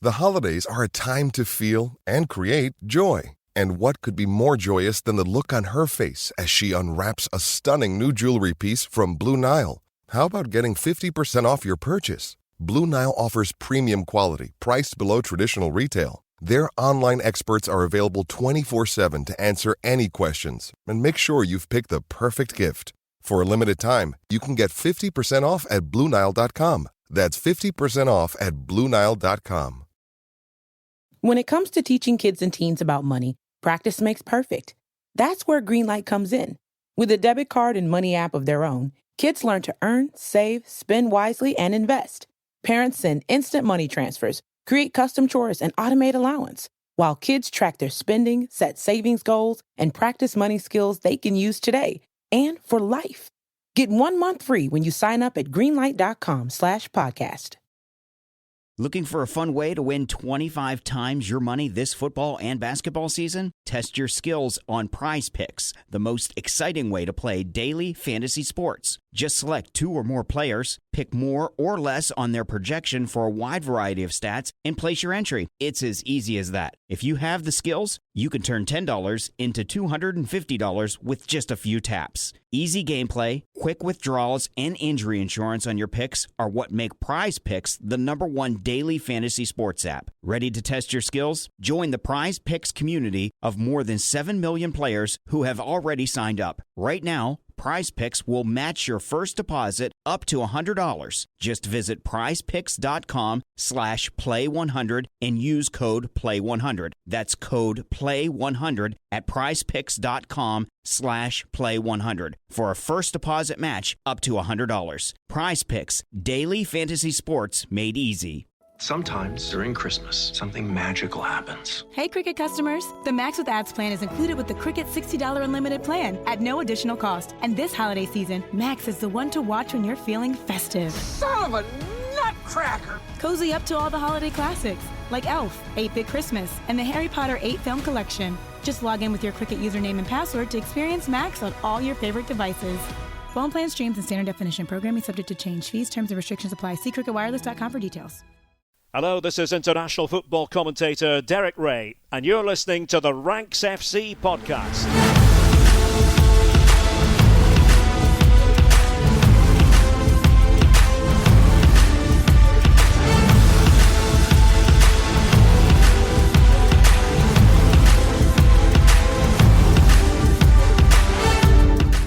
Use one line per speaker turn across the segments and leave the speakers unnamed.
The holidays are a time to feel and create joy. And what could be more joyous than the look on her face as she unwraps a stunning new jewelry piece from Blue Nile? How about getting 50% off your purchase? Blue Nile offers premium quality, priced below traditional retail. Their online experts are available 24/7 to answer any questions and make sure you've picked the perfect gift. For a limited time, you can get 50% off at BlueNile.com. That's 50% off at BlueNile.com.
When it comes to teaching kids and teens about money, practice makes perfect. That's where Greenlight comes in. With a debit card and money app of their own, kids learn to earn, save, spend wisely, and invest. Parents send instant money transfers, create custom chores, and automate allowance, while kids track their spending, set savings goals, and practice money skills they can use today and for life. Get 1 month free when you sign up at greenlight.com/podcast.
Looking for a fun way to win 25 times your money this football and basketball season? Test your skills on Prize Picks, the most exciting way to play daily fantasy sports. Just select 2 or more players, pick more or less on their projection for a wide variety of stats, and place your entry. It's as easy as that. If you have the skills, you can turn $10 into $250 with just a few taps. Easy gameplay, quick withdrawals, and injury insurance on your picks are what make Prize Picks the #1 daily fantasy sports app. Ready to test your skills? Join the Prize Picks community of more than 7 million players who have already signed up. Right now, Prize Picks will match your first deposit up to $100. Just visit prizepicks.com/play100 and use code PLAY100. That's code PLAY100 at prizepicks.com/play100 for a first deposit match up to $100. Prize Picks, daily fantasy sports made easy.
Sometimes during Christmas, something magical happens.
Hey, Cricket customers. The Max with Ads plan is included with the Cricket $60 unlimited plan at no additional cost. And this holiday season, Max is the one to watch when you're feeling festive.
Son of a nutcracker!
Cozy up to all the holiday classics, like Elf, 8-Bit Christmas, and the Harry Potter 8 film collection. Just log in with your Cricket username and password to experience Max on all your favorite devices. Phone plan streams and standard definition programming subject to change. Fees, terms, and restrictions apply. See cricketwireless.com for details.
Hello, this is international football commentator Derek Ray, and you're listening to the Ranks FC podcast.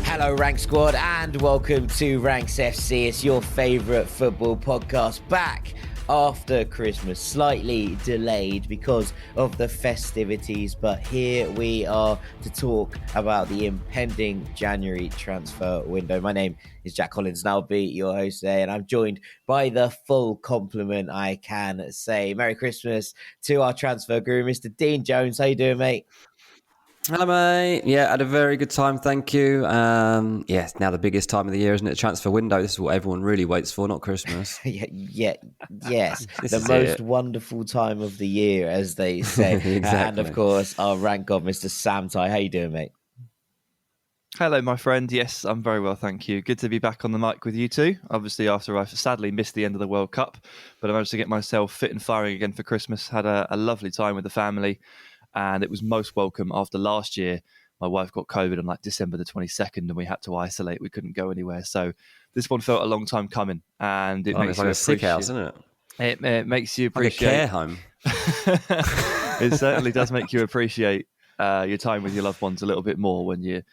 Hello, Rank Squad, and welcome to Ranks FC. It's your favourite football podcast back after Christmas, slightly delayed because of the festivities, but here we are to talk about the impending January transfer window. My name is Jack Collins, and I'll be your host today, and I'm joined by the full complement, I can say. Merry Christmas to our transfer guru, Mr. Dean Jones. How you doing, mate?
Hello, mate. Yeah, had a very good time, thank you. It's now the biggest time of the year, isn't it? Transfer window. This is what everyone really waits for, not Christmas.
Yes. The most wonderful time of the year, as they say.
Exactly.
And, of course, our rank god, Mr. Sam Ty. How you doing, mate?
Hello, my friend. Yes, I'm very well, thank you. Good to be back on the mic with you two. Obviously, after I sadly missed the end of the World Cup, but I managed to get myself fit and firing again for Christmas. Had a lovely time with the family. And it was most welcome after last year. My wife got COVID on like December the 22nd and we had to isolate. We couldn't go anywhere. So this one felt a long time coming. And it makes
it's like a sick house, isn't it?
It makes you appreciate...
Like a care home.
It certainly does make you appreciate your time with your loved ones a little bit more when it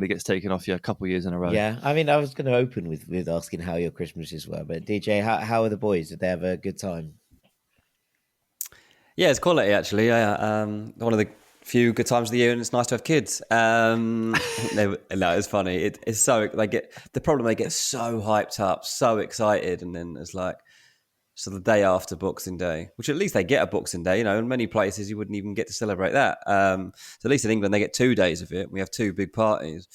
gets taken off you a couple of years in a row.
Yeah, I mean, I was going to open with asking how your Christmases were. But DJ, how are the boys? Did they have a good time?
Yeah, it's quality actually. One of the few good times of the year, and it's nice to have kids. It's funny. It's so they get so hyped up, so excited, and then it's like so the day after Boxing Day, which at least they get a Boxing Day. You know, in many places you wouldn't even get to celebrate that. So at least in England they get 2 days of it. We have 2 big parties.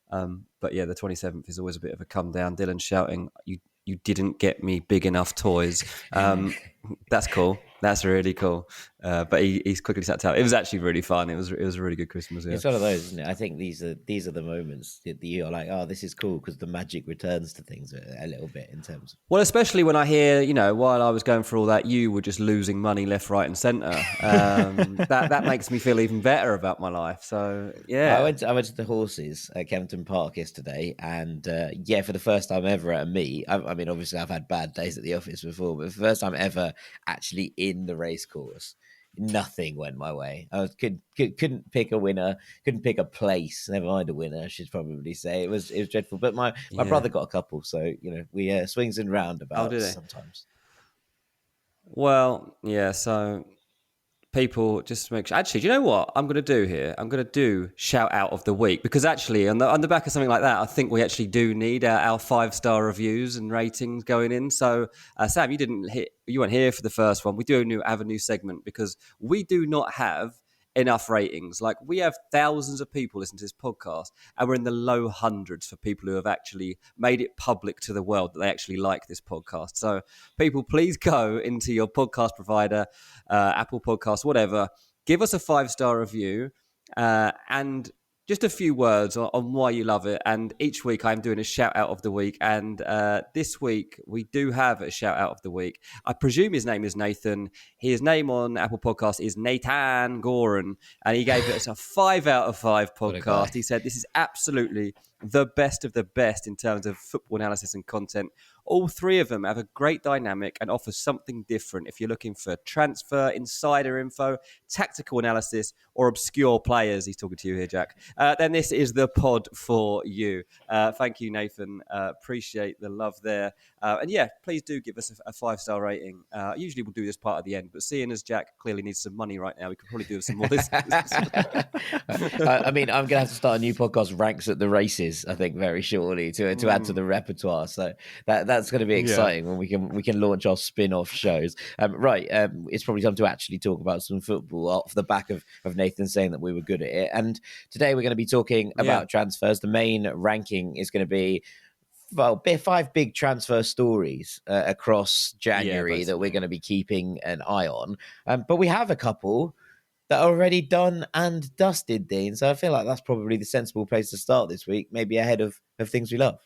But yeah, the 27th is always a bit of a come down. Dylan shouting, "You didn't get me big enough toys." That's cool. That's really cool. But he's quickly sat out. It was actually really fun. It was a really good Christmas. Yeah.
It's one of those, isn't it? I think these are the moments that you're like, oh, this is cool, because the magic returns to things a little bit in terms of...
Well, especially when I hear, while I was going through all that, you were just losing money left, right, and centre. That makes me feel even better about my life. So yeah,
I went to the horses at Kempton Park yesterday, and for the first time ever at a meet. I mean, obviously I've had bad days at the office before, but for the first time ever actually in the race course, nothing went my way. I couldn't pick a winner, couldn't pick a place. Never mind a winner, I should probably say. It was dreadful. But my brother got a couple, so we swings and roundabouts sometimes.
Well, yeah. So people just make sure. Actually, do you know what I'm going to do here? I'm going to do shout out of the week, because actually on the back of something like that, I think we actually do need our 5-star reviews and ratings going in. So Sam, you weren't here for the first one. We do have a new segment, because we do not have enough ratings. Like, we have thousands of people listening to this podcast, and we're in the low hundreds for people who have actually made it public to the world that they actually like this podcast. So people, please go into your podcast provider, Apple Podcasts, whatever, give us a 5-star review and just a few words on why you love it. And each week I'm doing a shout out of the week. And this week we do have a shout out of the week. I presume his name is Nathan. His name on Apple Podcasts is Nathan Goran. And he gave us a 5 out of 5 podcast. He said, this is absolutely the best of the best in terms of football analysis and content. All three of them have a great dynamic and offer something different. If you're looking for transfer, insider info, tactical analysis, or obscure players, he's talking to you here, Jack, then this is the pod for you. Thank you, Nathan. Appreciate the love there. And yeah, please do give us a 5-star rating. Usually we'll do this part at the end, but seeing as Jack clearly needs some money right now, we could probably do some more this.
I mean, I'm going to have to start a new podcast, Ranks at the Races, I think, very shortly to add to the repertoire. So that's going to be exciting when we can launch our spin-off shows. It's probably time to actually talk about some football off the back of Nathan saying that we were good at it. And today we're going to be talking about transfers. The main ranking is going to be 5 big transfer stories across January that we're going to be keeping an eye on. But we have a couple that are already done and dusted, Dean. So I feel like that's probably the sensible place to start this week, maybe ahead of things we love.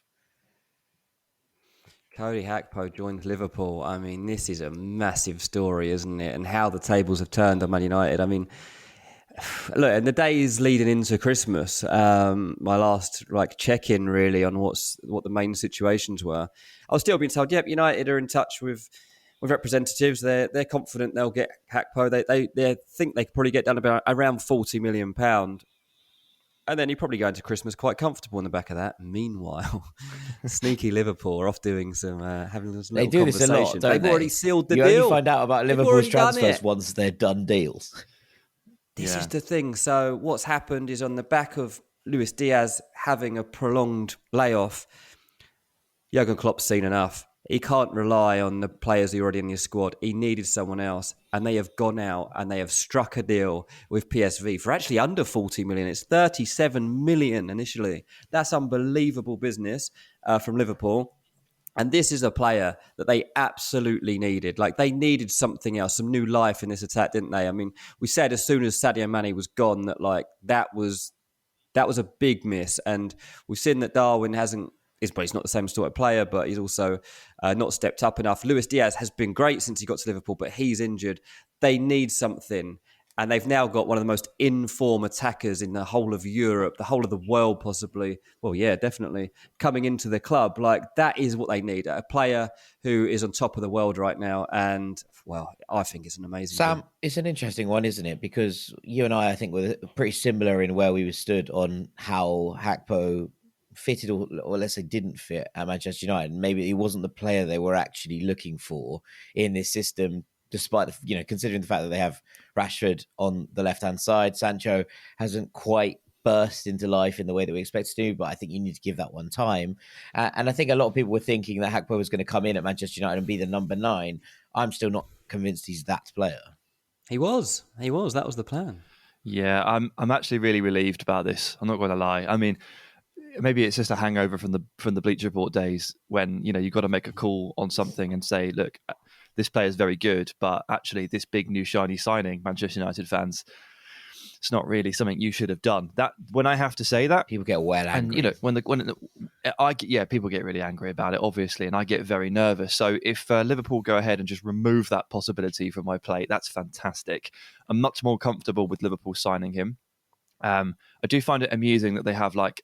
Cody Gakpo joins Liverpool. I mean, this is a massive story, isn't it? And how the tables have turned on Man United. I mean, look, in the days leading into Christmas, my last check-in really on what the main situations were, I was still being told, yep, United are in touch with representatives. They're confident they'll get Gakpo. They think they could probably get done about around £40 million. And then you probably go into Christmas quite comfortable in the back of that. Meanwhile, sneaky Liverpool are off doing some having some.
They do this a lot.
They've already sealed the deal.
You only find out about Liverpool's transfers once they're done deals.
This is the thing. So what's happened is, on the back of Luis Diaz having a prolonged layoff, Jurgen Klopp's seen enough. He can't rely on the players who are already in his squad. He needed someone else. And they have gone out and they have struck a deal with PSV for actually under 40 million. It's 37 million initially. That's unbelievable business from Liverpool. And this is a player that they absolutely needed. Like, they needed something else, some new life in this attack, didn't they? I mean, we said as soon as Sadio Mane was gone that that was a big miss. And we've seen that Darwin he's not the same sort of player, but he's also not stepped up enough. Luis Diaz has been great since he got to Liverpool, but he's injured. They need something. And they've now got one of the most in-form attackers in the whole of Europe, the whole of the world possibly. Well, yeah, definitely. Coming into the club. That is what they need. A player who is on top of the world right now. And, well, I think it's an amazing
Sam,
thing.
It's an interesting one, isn't it? Because you and I think, were pretty similar in where we were stood on how Gakpo fitted or let's say didn't fit at Manchester United. Maybe he wasn't the player they were actually looking for in this system, despite considering the fact that they have Rashford on the left-hand side. Sancho hasn't quite burst into life in the way that we expect to do, but I think you need to give that one time. And I think a lot of people were thinking that Gakpo was going to come in at Manchester United and be the number 9. I'm still not convinced he's that player.
He was. That was the plan.
Yeah, I'm actually really relieved about this. I'm not going to lie. I mean, maybe it's just a hangover from the Bleacher Report days when, you've got to make a call on something and say, look, this player is very good, but actually this big new shiny signing, Manchester United fans, it's not really something you should have done. That when I have to say that,
people get well angry.
And people get really angry about it, obviously, and I get very nervous. So if Liverpool go ahead and just remove that possibility from my plate, that's fantastic. I'm much more comfortable with Liverpool signing him. I do find it amusing that they have like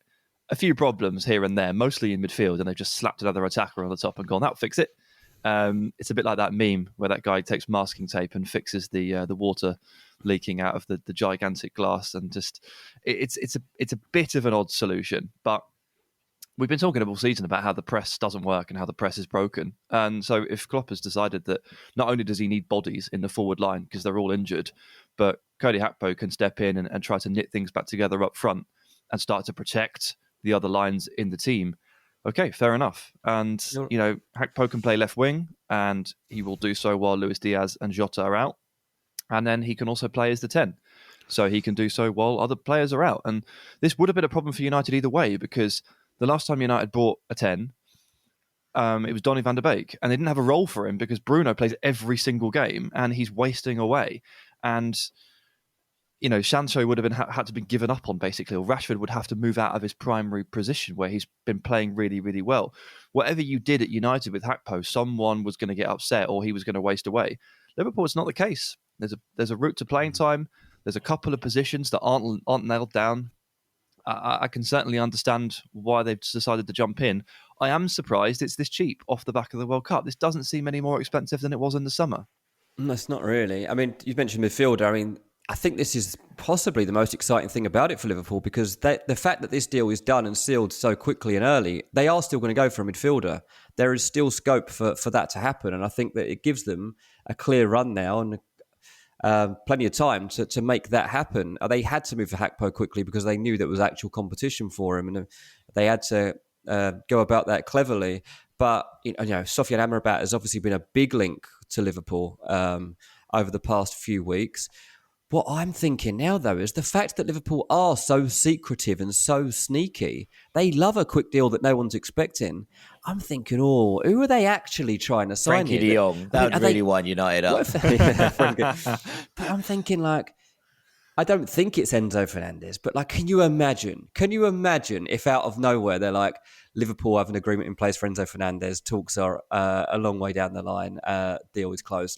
a few problems here and there, mostly in midfield, and they've just slapped another attacker on the top and gone, that'll fix it. It's a bit like that meme where that guy takes masking tape and fixes the water leaking out of the gigantic glass, and just it's a bit of an odd solution. But we've been talking all season about how the press doesn't work and how the press is broken. And so if Klopp has decided that not only does he need bodies in the forward line because they're all injured, but Cody Gakpo can step in and try to knit things back together up front and start to protect the other lines in the team. Okay, fair enough. And, Gakpo can play left wing, and he will do so while Luis Diaz and Jota are out. And then he can also play as the 10. So he can do so while other players are out. And this would have been a problem for United either way, because the last time United bought a 10, it was Donny van der Beek. And they didn't have a role for him because Bruno plays every single game and he's wasting away. And, Sancho would have been had to be given up on, basically, or Rashford would have to move out of his primary position where he's been playing really, really well. Whatever you did at United with Gakpo, someone was going to get upset or he was going to waste away. Liverpool, it's not the case. There's a route to playing time. There's a couple of positions that aren't nailed down. I can certainly understand why they've decided to jump in. I am surprised it's this cheap off the back of the World Cup. This doesn't seem any more expensive than it was in the summer.
No, it's not really. I mean, you've mentioned midfielder. I mean, I think this is possibly the most exciting thing about it for Liverpool, because the fact that this deal is done and sealed so quickly and early, they are still going to go for a midfielder. There is still scope for that to happen. And I think that it gives them a clear run now and plenty of time to make that happen. They had to move for Gakpo quickly because they knew there was actual competition for him, and they had to go about that cleverly. But Sofiane Amrabat has obviously been a big link to Liverpool over the past few weeks. What I'm thinking now, though, is the fact that Liverpool are so secretive and so sneaky. They love a quick deal that no one's expecting. I'm thinking, who are they actually trying to sign?
Frankie de Jong. That would really wind United up.
But I'm thinking, I don't think it's Enzo Fernandez, but can you imagine? Can you imagine if out of nowhere they're like, Liverpool have an agreement in place for Enzo Fernandez, talks are a long way down the line, deal is closed.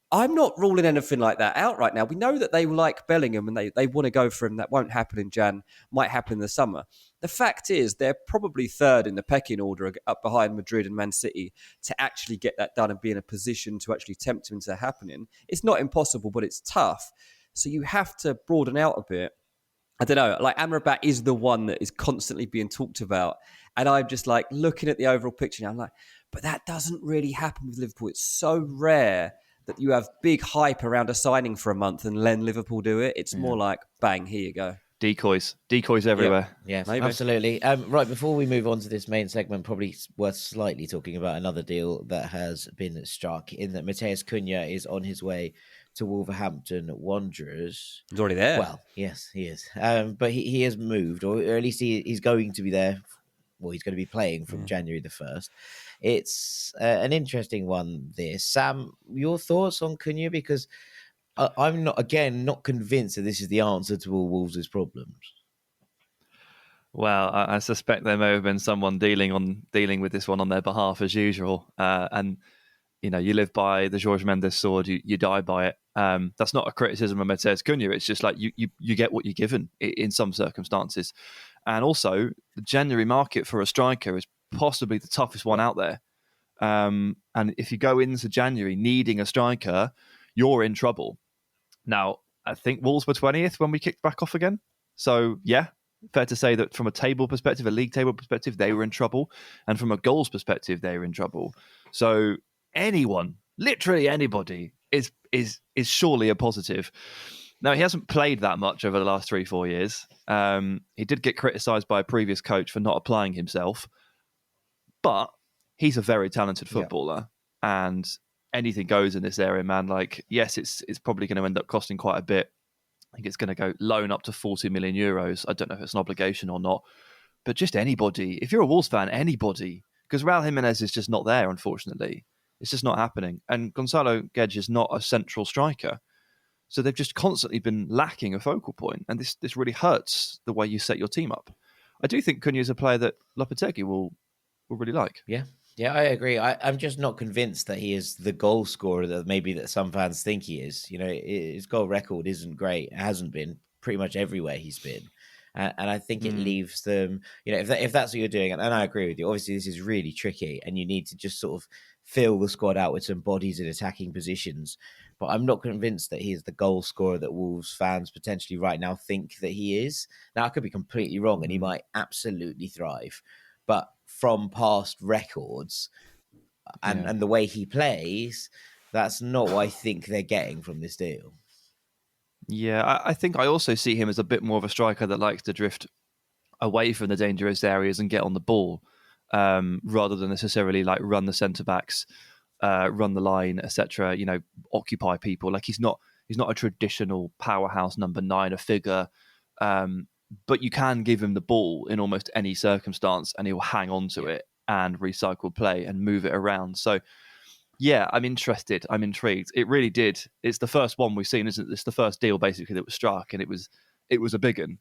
I'm not ruling anything like that out right now. We know that they like Bellingham and they want to go for him. That won't happen in Jan, might happen in the summer. The fact is, they're probably third in the pecking order up behind Madrid and Man City to actually get that done and be in a position to actually tempt him into happening. It's not impossible, but it's tough. So you have to broaden out a bit. I don't know, Amrabat is the one that is constantly being talked about. And I'm just looking at the overall picture now, I'm like, but that doesn't really happen with Liverpool. It's so rare that you have big hype around a signing for a month and then Liverpool do it. It's more like, bang, here you go.
Decoys everywhere.
Yeah, absolutely. Right, before we move on to this main segment, probably worth slightly talking about another deal that has been struck, in that Matheus Cunha is on his way to Wolverhampton Wanderers.
He's already there.
Well, yes, he is. But he has moved, or at least he's going to be there. Well, he's going to be playing from January the 1st. It's an interesting one, this. Sam, your thoughts on Cunha? Because I'm not convinced that this is the answer to all Wolves' problems.
Well, I suspect there may have been someone dealing with this one on their behalf as usual. And you live by the Jorge Mendes sword, you die by it. That's not a criticism of Matheus Cunha. It's just you get what you're given in some circumstances. And also, the January market for a striker is possibly the toughest one out there. And if you go into January needing a striker, you're in trouble. Now, I think Wolves were 20th when we kicked back off again. So, yeah, fair to say that from a table perspective, a league table perspective, they were in trouble. And from a goals perspective, they were in trouble. So anyone, literally anybody, is surely a positive. Now, he hasn't played that much over the last 3-4 years. He did get criticised by a previous coach for not applying himself. But he's a very talented footballer. Yeah. And anything goes in this area, man. Yes, it's probably going to end up costing quite a bit. I think it's going to go loan up to 40 million euros. I don't know if it's an obligation or not. But just anybody, if you're a Wolves fan, anybody, because Raul Jimenez is just not there, unfortunately. It's just not happening. And Gonzalo Guedes is not a central striker. So they've just constantly been lacking a focal point. And this really hurts the way you set your team up. I do think Cunha is a player that Lopetegui will really like.
Yeah. Yeah, I agree. I'm just not convinced that he is the goal scorer that some fans think he is. You know, his goal record isn't great. It hasn't been pretty much everywhere he's been. And I think it leaves them, you know, if that's what you're doing, and I agree with you, obviously this is really tricky and you need to just sort of fill the squad out with some bodies in attacking positions. But I'm not convinced that he is the goal scorer that Wolves fans potentially right now think that he is. Now, I could be completely wrong and he might absolutely thrive. But from past records and the way he plays, that's not what I think they're getting from this deal.
Yeah, I think I also see him as a bit more of a striker that likes to drift away from the dangerous areas and get on the ball, rather than necessarily like run the centre backs, run the line, etc. You know, occupy people. Like he's not a traditional powerhouse number 9, a figure. But you can give him the ball in almost any circumstance and he'll hang on to it and recycle play and move it around. So, yeah, I'm interested. I'm intrigued. It really did. It's the first one we've seen, isn't it? It's the first deal, basically, that was struck, and it was a big one.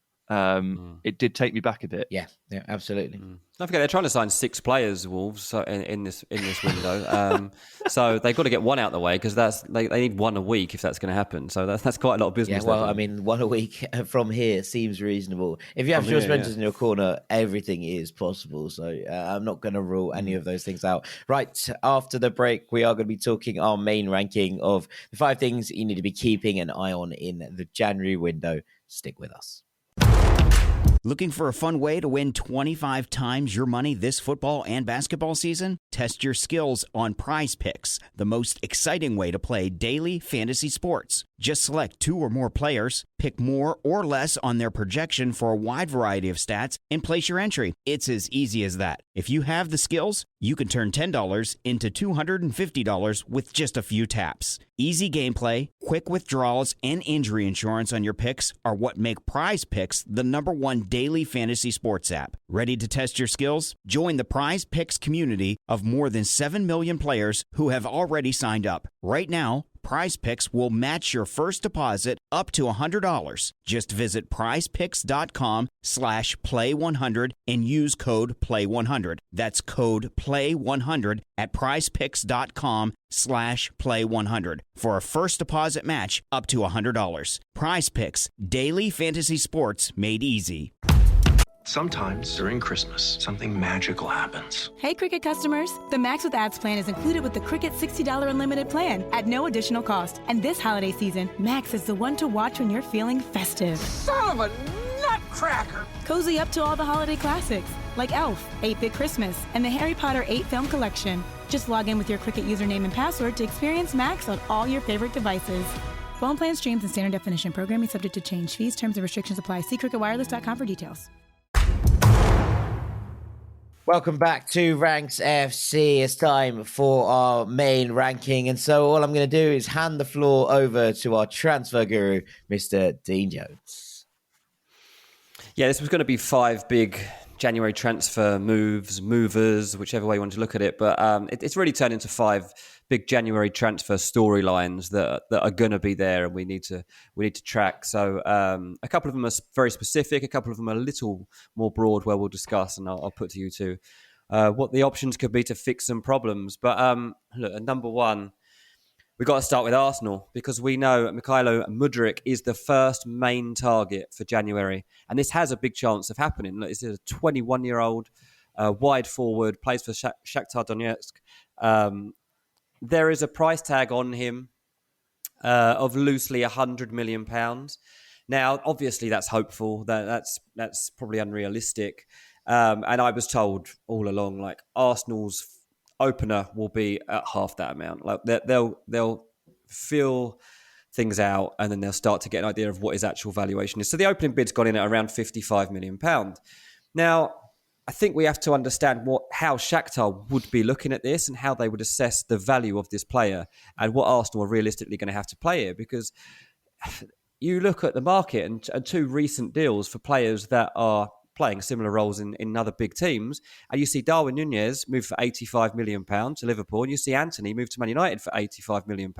It did take me back a bit.
Yeah, absolutely.
Don't forget, they're trying to sign 6 players, Wolves, in this window. So they've got to get one out of the way because they need one a week if that's going to happen. So that's quite a lot of business.
Yeah, well, I mean, one a week from here seems reasonable. If you have Jules Spencer's in your corner, everything is possible. So I'm not going to rule any of those things out. Right, after the break, we are going to be talking our main ranking of the 5 things you need to be keeping an eye on in the January window. Stick with us.
Looking for a fun way to win 25 times your money this football and basketball season? Test your skills on Prize Picks, the most exciting way to play daily fantasy sports. Just select 2 or more players, pick more or less on their projection for a wide variety of stats, and place your entry. It's as easy as that. If you have the skills, you can turn $10 into $250 with just a few taps. Easy gameplay, quick withdrawals, and injury insurance on your picks are what make Prize Picks the #1 daily fantasy sports app. Ready to test your skills? Join the Prize Picks community of more than 7 million players who have already signed up. Right now, Prize Picks will match your first deposit up to $100. Just visit prizepicks.com/play100 and use code play100. That's code play100 at prizepicks.com/play100 for a first deposit match up to $100. Prize Picks, daily fantasy sports made easy.
Sometimes during Christmas, something magical happens.
Hey, Cricket customers. The Max with Ads plan is included with the Cricket $60 unlimited plan at no additional cost. And this holiday season, Max is the one to watch when you're feeling festive.
Son of a nutcracker!
Cozy up to all the holiday classics like Elf, 8-Bit Christmas, and the Harry Potter 8 film collection. Just log in with your Cricket username and password to experience Max on all your favorite devices. Phone plan streams and standard definition programming subject to change. Fees, terms, and restrictions apply. See cricketwireless.com for details.
Welcome back to Ranks FC. It's time for our main ranking. And so all I'm going to do is hand the floor over to our transfer guru, Mr. Dean Jones.
Yeah, this was going to be 5 big January transfer movers, whichever way you want to look at it. But it's really turned into 5 big January transfer storylines that are going to be there, and we need to track. So a couple of them are very specific, a couple of them are a little more broad, where we'll discuss, and I'll put to you too what the options could be to fix some problems. But look, at number 1, we've got to start with Arsenal, because we know Mykhailo Mudryk is the first main target for January, and this has a big chance of happening. Look, this is a 21-year-old wide forward, plays for Shakhtar Donetsk. There is a price tag on him of loosely £100 million. Now, obviously, that's hopeful. That's probably unrealistic. And I was told all along, like, Arsenal's opener will be at half that amount. Like, they'll feel things out, and then they'll start to get an idea of what his actual valuation is. So the opening bid's got in at around £55 million. Now, I think we have to understand how Shakhtar would be looking at this and how they would assess the value of this player and what Arsenal are realistically going to have to play here. Because you look at the market and 2 recent deals for players that are playing similar roles in other big teams. And you see Darwin Núñez move for £85 million to Liverpool, and you see Anthony move to Man United for £85 million.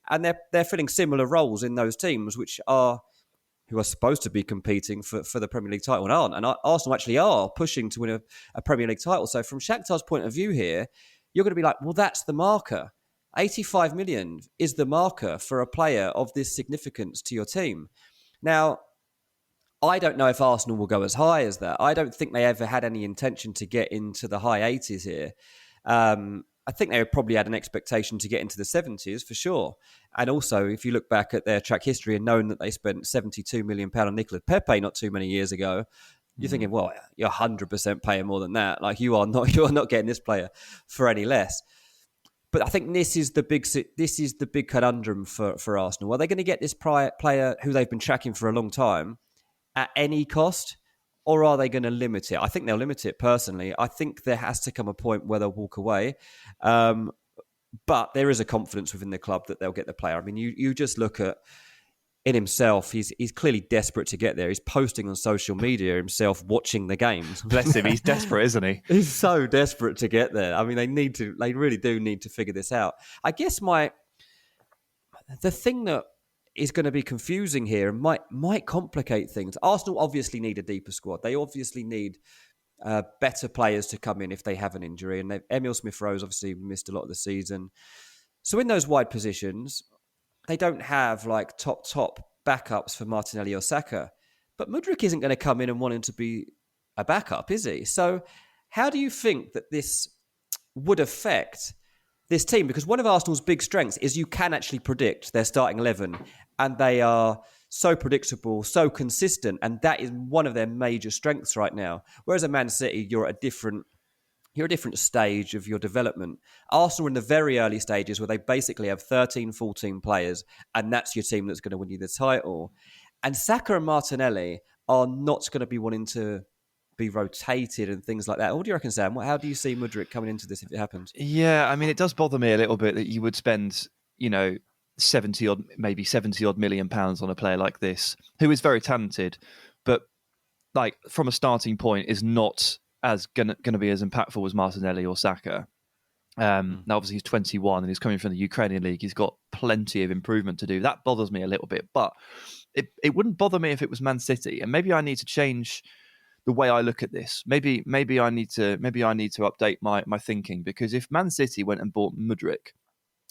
And they're filling similar roles in those teams, who are supposed to be competing for the Premier League title and aren't. And Arsenal actually are pushing to win a Premier League title. So from Shakhtar's point of view here, you're going to be like, well, that's the marker. 85 million is the marker for a player of this significance to your team. Now, I don't know if Arsenal will go as high as that. I don't think they ever had any intention to get into the high 80s here. I think they probably had an expectation to get into the 70s for sure. And also, if you look back at their track history and known that they spent £72 million on Nicolas Pepe not too many years ago, you're thinking, well, you're 100% paying more than that. Like you are not getting this player for any less. But I think this is the big conundrum for Arsenal. Are they going to get this player who they've been tracking for a long time at any cost, or are they going to limit it? I think they'll limit it personally. I think there has to come a point where they'll walk away. But there is a confidence within the club that they'll get the player. I mean, you just look at in himself, he's clearly desperate to get there. He's posting on social media himself watching the games.
Bless him, he's desperate, isn't he?
He's so desperate to get there. I mean, they really do need to figure this out. I guess the thing that is going to be confusing here and might complicate things. Arsenal obviously need a deeper squad. They obviously need better players to come in if they have an injury. And Emil Smith-Rowe's obviously missed a lot of the season. So in those wide positions, they don't have like top backups for Martinelli or Saka. But Mudryk isn't going to come in and wanting to be a backup, is he? So how do you think that this would affect this team? Because one of Arsenal's big strengths is you can actually predict their starting 11, and they are so predictable, so consistent, and that is one of their major strengths right now. Whereas at Man City, you're at a different stage of your development. Arsenal are in the very early stages where they basically have 13, 14 players, and that's your team that's going to win you the title. And Saka and Martinelli are not going to be wanting to be rotated and things like that. What do you reckon, Sam? How do you see Mudryk coming into this if it happens?
Yeah, I mean, it does bother me a little bit that you would spend, 70 odd million pounds on a player like this, who is very talented, but like from a starting point is not as going to be as impactful as Martinelli or Saka. Now, obviously, he's 21 and he's coming from the Ukrainian league. He's got plenty of improvement to do. That bothers me a little bit, but it wouldn't bother me if it was Man City. And maybe I need to change the way I look at this. Maybe I need to update my thinking, because if Man City went and bought Mudryk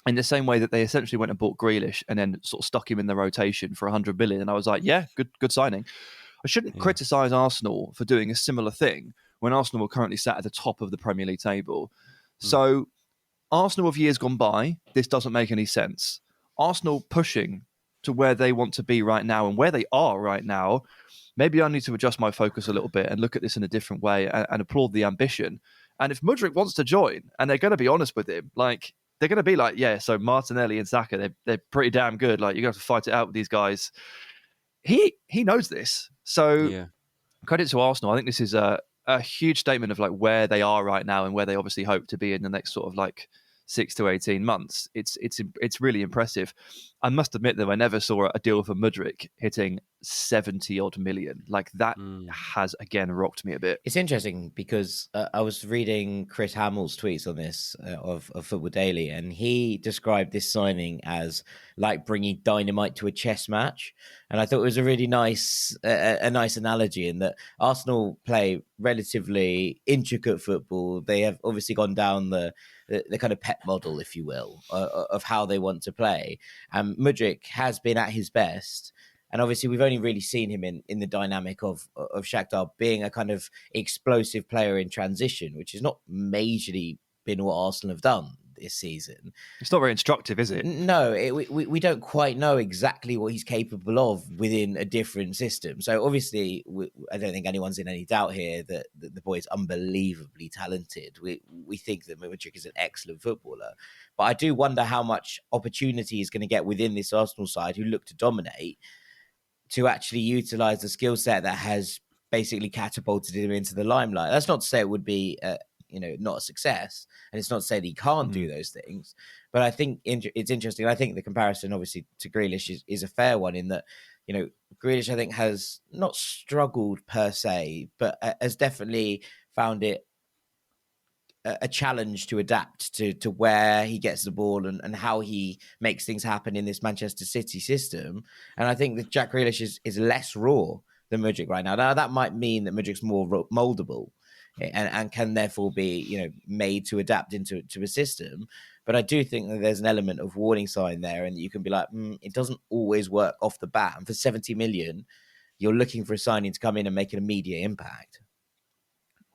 in the same way that they essentially went and bought Grealish and then sort of stuck him in the rotation for 100 million, and I was like, yeah, good signing. I shouldn't criticise Arsenal for doing a similar thing when Arsenal were currently sat at the top of the Premier League table. So Arsenal of years gone by, this doesn't make any sense. Arsenal pushing to where they want to be right now and where they are right now, maybe I need to adjust my focus a little bit and look at this in a different way and applaud the ambition. And if Mudryk wants to join, and they're going to be honest with him, like they're going to be like, yeah, so Martinelli and Saka, they're pretty damn good. Like you're going to have to fight it out with these guys. He knows this. So credit to Arsenal. I think this is a huge statement of like where they are right now and where they obviously hope to be in the next sort of like 6 to 18 months. It's really impressive. I must admit that I never saw a deal for Mudryk hitting 70 odd million. Like that has again rocked me a bit.
It's interesting because I was reading Chris Hamill's tweets on this of Football Daily, and he described this signing as like bringing dynamite to a chess match. And I thought it was a really nice analogy in that Arsenal play relatively intricate football. They have obviously gone down the kind of Pep model, if you will, of how they want to play. Mudryk has been at his best. And obviously, we've only really seen him in the dynamic of Shakhtar being a kind of explosive player in transition, which has not majorly been what Arsenal have done this season.
It's not very instructive, is it?
No, we don't quite know exactly what he's capable of within a different system. So obviously, I don't think anyone's in any doubt here that the boy is unbelievably talented. We think that Mudryk is an excellent footballer. But I do wonder how much opportunity he's going to get within this Arsenal side who look to dominate, to actually utilise the skill set that has basically catapulted him into the limelight. That's not to say it would be not a success. And it's not to say that he can't do those things, but I think it's interesting. I think the comparison, obviously, to Grealish is a fair one in that, Grealish, I think, has not struggled per se, but has definitely found it a challenge to adapt to where he gets the ball and how he makes things happen in this Manchester City system. And I think that Jack Grealish is less raw than Mudryk right now. Now, that might mean that Mudryk's more moldable and can therefore be, made to adapt into a system. But I do think that there's an element of warning sign there, and you can be like, it doesn't always work off the bat. And for 70 million, you're looking for a signing to come in and make an immediate impact.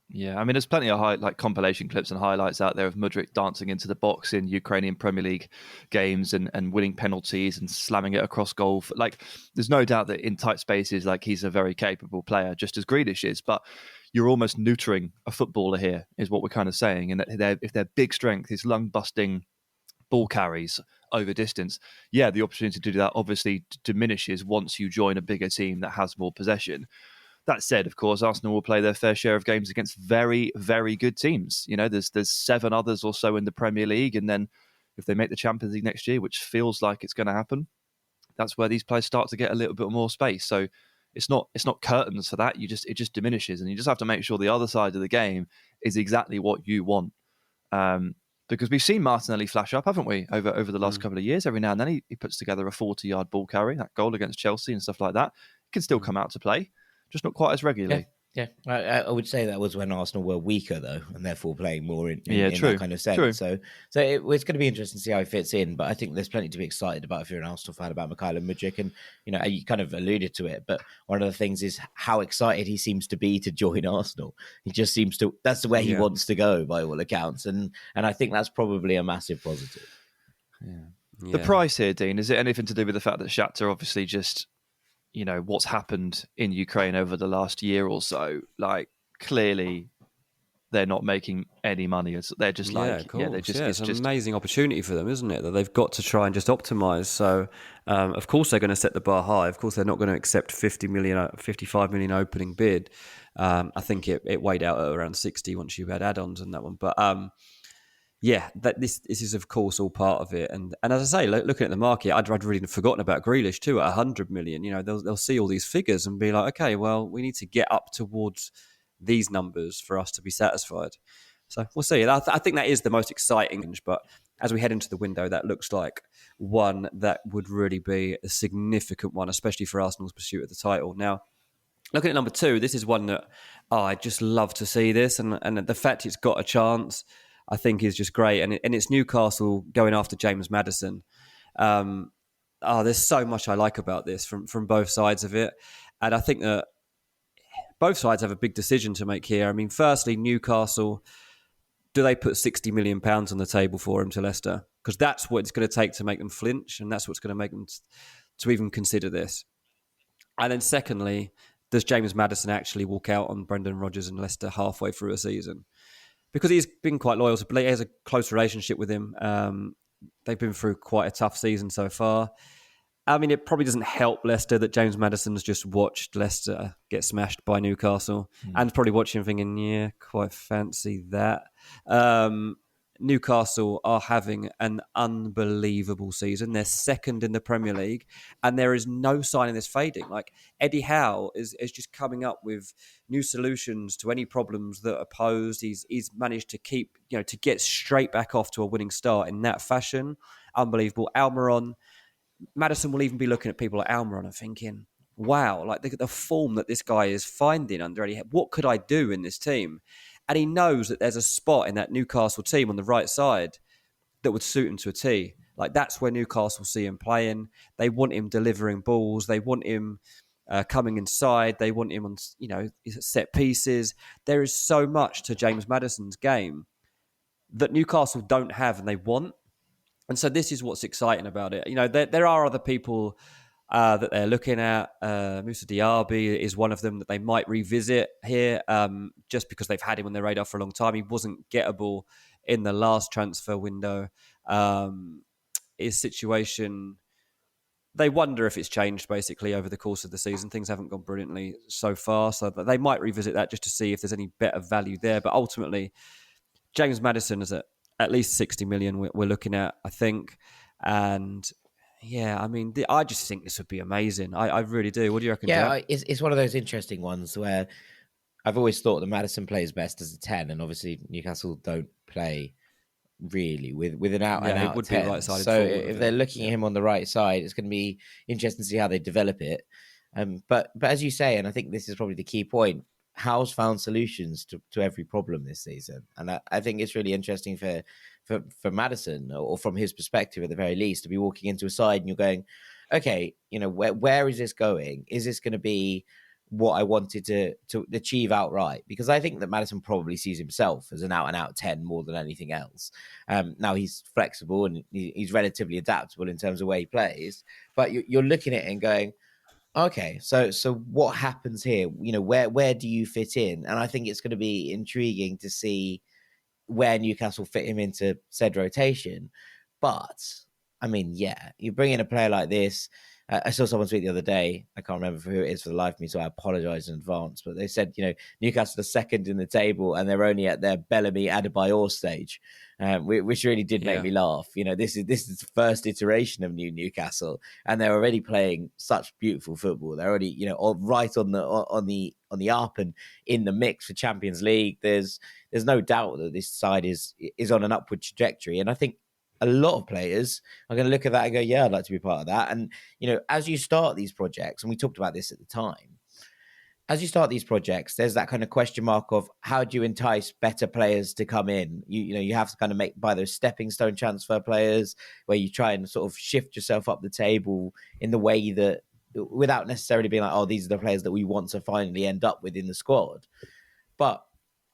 Yeah, I mean, there's plenty of compilation clips and highlights out there of Mudryk dancing into the box in Ukrainian Premier League games and winning penalties and slamming it across goal. There's no doubt that in tight spaces, he's a very capable player, just as Grealish is. But you're almost neutering a footballer here, is what we're kind of saying. And that if their big strength is lung-busting ball carries over distance, the opportunity to do that obviously diminishes once you join a bigger team that has more possession. That said, of course, Arsenal will play their fair share of games against very, very good teams. There's 7 others or so in the Premier League, and then if they make the Champions League next year, which feels like it's going to happen, that's where these players start to get a little bit more space. So it's not curtains for that. It just diminishes, and you just have to make sure the other side of the game is exactly what you want. Because we've seen Martinelli flash up, haven't we, over the last couple of years? Every now and then he puts together a 40-yard ball carry, that goal against Chelsea and stuff like that. It can still come out to play, just not quite as regularly.
Yeah. I would say that was when Arsenal were weaker, though, and therefore playing more in
true.
that kind of sense.
True.
So it's going to be interesting to see how he fits in, but I think there's plenty to be excited about if you're an Arsenal fan about Mykhailo Mudryk, and you kind of alluded to it, but one of the things is how excited he seems to be to join Arsenal. He just seems to, that's the way he wants to go by all accounts, and I think that's probably a massive positive.
Yeah. The price here, Dean, is it anything to do with the fact that Shakhtar obviously just, what's happened in Ukraine over the last year or so, clearly they're not making any money. They're just
it's an amazing opportunity for them, isn't it? That they've got to try and just optimise. So, of course, they're going to set the bar high. Of course, they're not going to accept 55 million opening bid. I think it weighed out at around 60 once you had add-ons and that one. But this is of course all part of it. And as I say, looking at the market, I'd really forgotten about Grealish too at 100 million. They'll see all these figures and be like, okay, well, we need to get up towards these numbers for us to be satisfied. So we'll see. I think that is the most exciting. But as we head into the window, that looks like one that would really be a significant one, especially for Arsenal's pursuit of the title. Now, looking at number 2, this is one that I just love to see this, and the fact it's got a chance, I think, is just great. And it's Newcastle going after James Maddison. There's so much I like about this from both sides of it. And I think that both sides have a big decision to make here. I mean, firstly, Newcastle, do they put £60 million on the table for him to Leicester? Because that's what it's going to take to make them flinch, and that's what's going to make them to even consider this. And then secondly, does James Maddison actually walk out on Brendan Rodgers and Leicester halfway through a season? Because he's been quite loyal to Blake, he has a close relationship with him. They've been through quite a tough season so far. I mean, it probably doesn't help Leicester that James Maddison's just watched Leicester get smashed by Newcastle and probably watching thinking, quite fancy that. Newcastle are having an unbelievable season. They're second in the Premier League, and there is no sign of this fading. Like, Eddie Howe is just coming up with new solutions to any problems that are posed. He's managed to keep, to get straight back off to a winning start in that fashion. Unbelievable. Almiron, Maddison will even be looking at people like Almiron and thinking, wow, like the form that this guy is finding under Eddie Howe. What could I do in this team? And he knows that there's a spot in that Newcastle team on the right side that would suit him to a T. Like, that's where Newcastle see him playing. They want him delivering balls. They want him coming inside. They want him on, set pieces. There is so much to James Maddison's game that Newcastle don't have and they want. And so this is what's exciting about it. There are other people that they're looking at. Moussa Diaby is one of them that they might revisit here, just because they've had him on their radar for a long time. He wasn't gettable in the last transfer window. His situation, they wonder if it's changed basically over the course of the season. Things haven't gone brilliantly so far, so they might revisit that just to see if there's any better value there. But ultimately, James Maddison is at least 60 million we're looking at, I think. And yeah, I mean, I just think this would be amazing. I really do. What do you reckon, Jack?
It's one of those interesting ones where I've always thought that Maddison plays best as a 10, and obviously Newcastle don't play really with an out and out
would
10.
Be right-sided
so
forward,
if they're looking at him on the right side, it's going to be interesting to see how they develop it. But as you say, and I think this is probably the key point, Howe's found solutions to every problem this season, and I think it's really interesting for Maddison, or from his perspective at the very least, to be walking into a side and you're going, okay, where is this going? Is this going to be what I wanted to achieve outright? Because I think that Maddison probably sees himself as an out-and-out 10 more than anything else. Now, he's flexible and he's relatively adaptable in terms of where he plays, but you're looking at it and going, okay, so what happens here? Where do you fit in? And I think it's going to be intriguing to see where Newcastle fit him into said rotation. But, I mean, yeah, you bring in a player like this. I saw someone tweet the other day, I can't remember who it is for the life of me, so I apologise in advance, but they said, Newcastle are second in the table and they're only at their Bellamy Adebayor stage, which really did make me laugh. This is the first iteration of Newcastle, and they're already playing such beautiful football. They're already, right on the up and in the mix for Champions League. There's no doubt that this side is on an upward trajectory, and I think a lot of players are going to look at that and go, yeah, I'd like to be part of that. And, as you start these projects, and we talked about this at the time, as you start these projects, there's that kind of question mark of how do you entice better players to come in? You have to kind of buy those stepping stone transfer players where you try and sort of shift yourself up the table in the way that, without necessarily being like, oh, these are the players that we want to finally end up with in the squad. But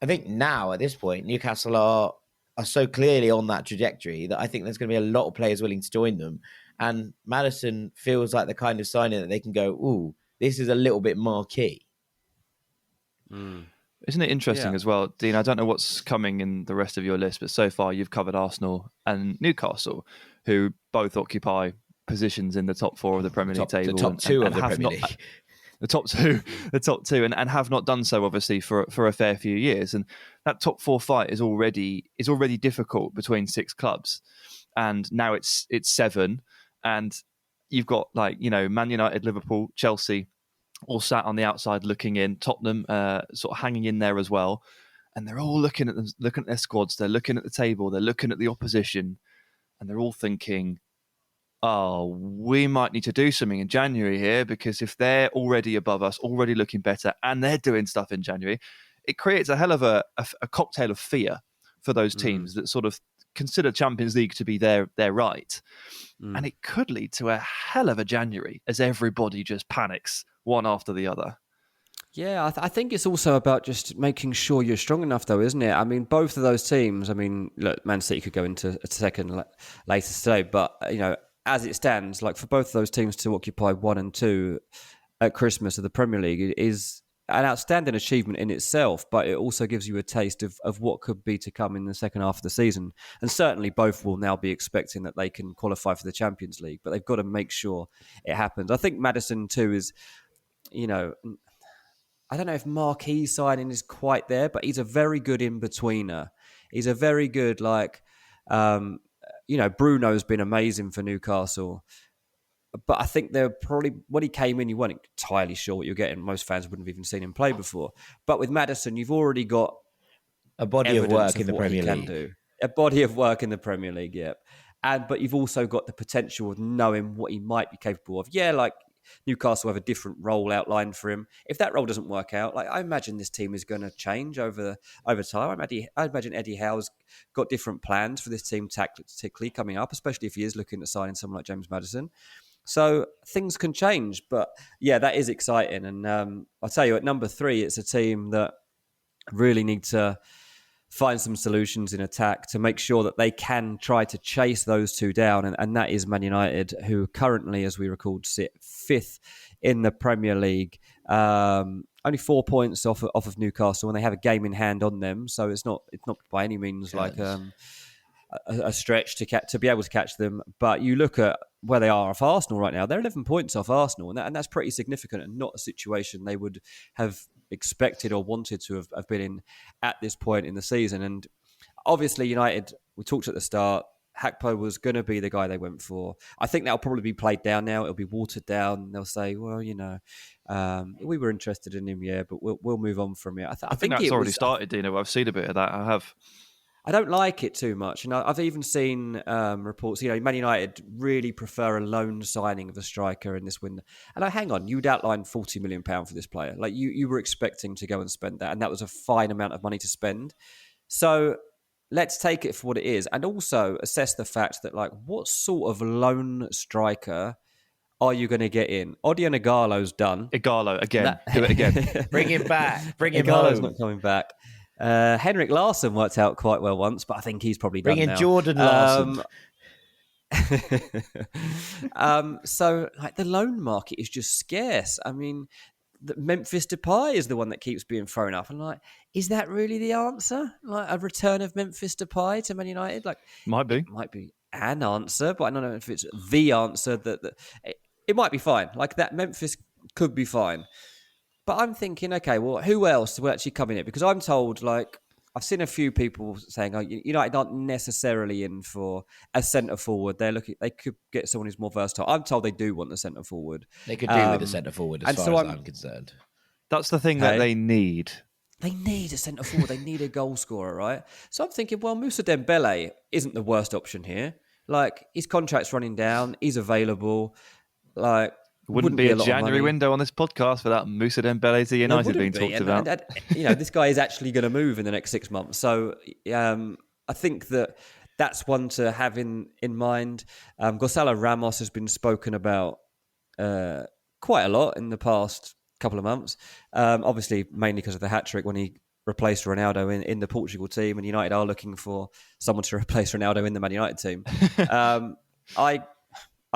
I think now at this point, Newcastle are so clearly on that trajectory that I think there's going to be a lot of players willing to join them. And Maddison feels like the kind of signing that they can go, ooh, this is a little bit marquee.
Isn't it interesting as well, Dean? I don't know what's coming in the rest of your list, but so far you've covered Arsenal and Newcastle, who both occupy positions in the top 4 of the Premier League table.
The top two of the Premier League.
The top two, and have not done so obviously for a fair few years. And that top 4 fight is already difficult between 6 clubs, and now it's 7, and you've got Man United, Liverpool, Chelsea, all sat on the outside looking in. Tottenham sort of hanging in there as well, and they're all looking at their squads. They're looking at the table. They're looking at the opposition, and they're all thinking, oh, we might need to do something in January here, because if they're already above us, already looking better, and they're doing stuff in January, it creates a hell of a cocktail of fear for those teams that sort of consider Champions League to be their right. And it could lead to a hell of a January as everybody just panics one after the other.
Yeah, I think it's also about just making sure you're strong enough, though, isn't it? I mean, both of those teams, look, Man City could go into a second later today, but, as it stands, like for both of those teams to occupy 1 and 2 at Christmas of the Premier League is an outstanding achievement in itself, but it also gives you a taste of what could be to come in the second half of the season. And certainly both will now be expecting that they can qualify for the Champions League, but they've got to make sure it happens. I think Maddison too is, I don't know if marquee signing is quite there, but he's a very good in-betweener. He's a very good, Bruno's been amazing for Newcastle. But I think they're probably, when he came in, you weren't entirely sure what you're getting. Most fans wouldn't have even seen him play before. But with Maddison, you've already got
a body of work in the Premier League.
A body of work in the Premier League, yeah. But you've also got the potential of knowing what he might be capable of. Yeah, like Newcastle have a different role outlined for him. If that role doesn't work out, I imagine this team is going to change over time. I imagine Eddie Howe's got different plans for this team tactically coming up, especially if he is looking at signing someone like James Maddison. So things can change, but yeah, that is exciting. And I'll tell you, at number 3, it's a team that really need to find some solutions in attack to make sure that they can try to chase those 2 down. And that is Man United, who currently, as we recalled, sit 5th in the Premier League. Only 4 points off of Newcastle, and they have a game in hand on them. So it's not by any means like a stretch to be able to catch them. But you look at where they are off Arsenal right now, they're 11 points off Arsenal, and that's pretty significant and not a situation they would have expected or wanted to have been in at this point in the season. And obviously United, we talked at the start, Gakpo was going to be the guy they went for. I think that'll probably be played down now. It'll be watered down. They'll say, well, we were interested in him, but we'll move on from it.
I think that's already started, Dino. I've seen a bit of that. I have.
I don't like it too much. I've even seen reports, Man United really prefer a loan signing of a striker in this window. And hang on, you'd outlined £40 million for this player. Like you were expecting to go and spend that, and that was a fine amount of money to spend. So let's take it for what it is, and also assess the fact that, what sort of loan striker are you going to get in? Odion Igalo's done.
Igalo, again. Do it again.
Bring him back. Bring him
Igalo's
home.
not coming back. Henrik Larsson worked out quite well once, but I think he's probably done now.
Bring in Jordan Larsson.
So, the loan market is just scarce. I mean, Memphis Depay is the one that keeps being thrown up. And is that really the answer? A return of Memphis Depay to Man United?
Might be.
It might be an answer, but I don't know if it's the answer. That it might be fine. That Memphis could be fine. But I'm thinking, okay, well, who else will actually come in it? Because I'm told, I've seen a few people saying, United aren't necessarily in for a centre forward. They could get someone who's more versatile. I'm told they do want the centre forward.
They could do with a centre forward, as far as I'm concerned.
That's the thing that they need.
They need a centre forward. They need a goal scorer, right? So I'm thinking, well, Moussa Dembele isn't the worst option here. His contract's running down. He's available.
Wouldn't be a January window on this podcast without Moussa Dembele to United being talked about.
And this guy is actually going to move in the next 6 months. So I think that's one to have in mind. Gonzalo Ramos has been spoken about quite a lot in the past couple of months. Obviously, mainly because of the hat-trick when he replaced Ronaldo in the Portugal team, and United are looking for someone to replace Ronaldo in the Man United team.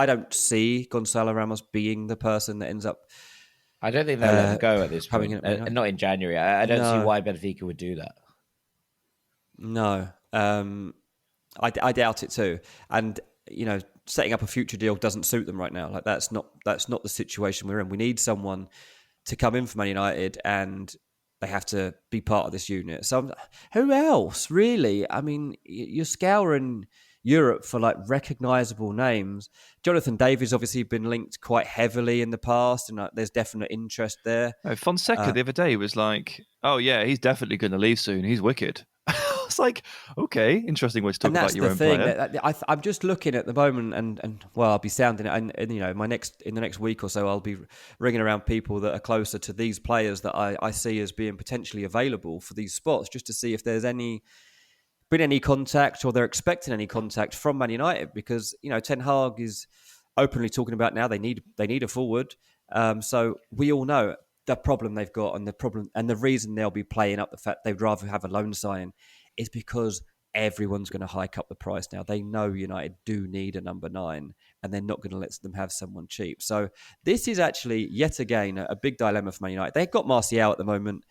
I don't see Gonzalo Ramos being the person that ends up.
I don't think they'll let him go at this point. Not in January. I don't see why Benfica would do that.
No, I doubt it too. And setting up a future deal doesn't suit them right now. That's not the situation we're in. We need someone to come in for Man United, and they have to be part of this unit. So who else really? I mean, you're scouring Europe for recognisable names. Jonathan Davies obviously been linked quite heavily in the past, and there's definite interest there.
Fonseca the other day was like, "Oh yeah, he's definitely going to leave soon. He's wicked." It's okay, interesting way to talk about your own player.
I'm just looking at the moment, and I'll be sounding it, and in the next week or so, I'll be ringing around people that are closer to these players that I see as being potentially available for these spots, just to see if there's been any contact or they're expecting any contact from Man United, because Ten Hag is openly talking about now they need a forward. So we all know the problem they've got, and the reason they'll be playing up the fact they'd rather have a loan sign is because everyone's going to hike up the price now. They know United do need a number 9, and they're not going to let them have someone cheap. So this is actually yet again a big dilemma for Man United. They've got Martial at the moment.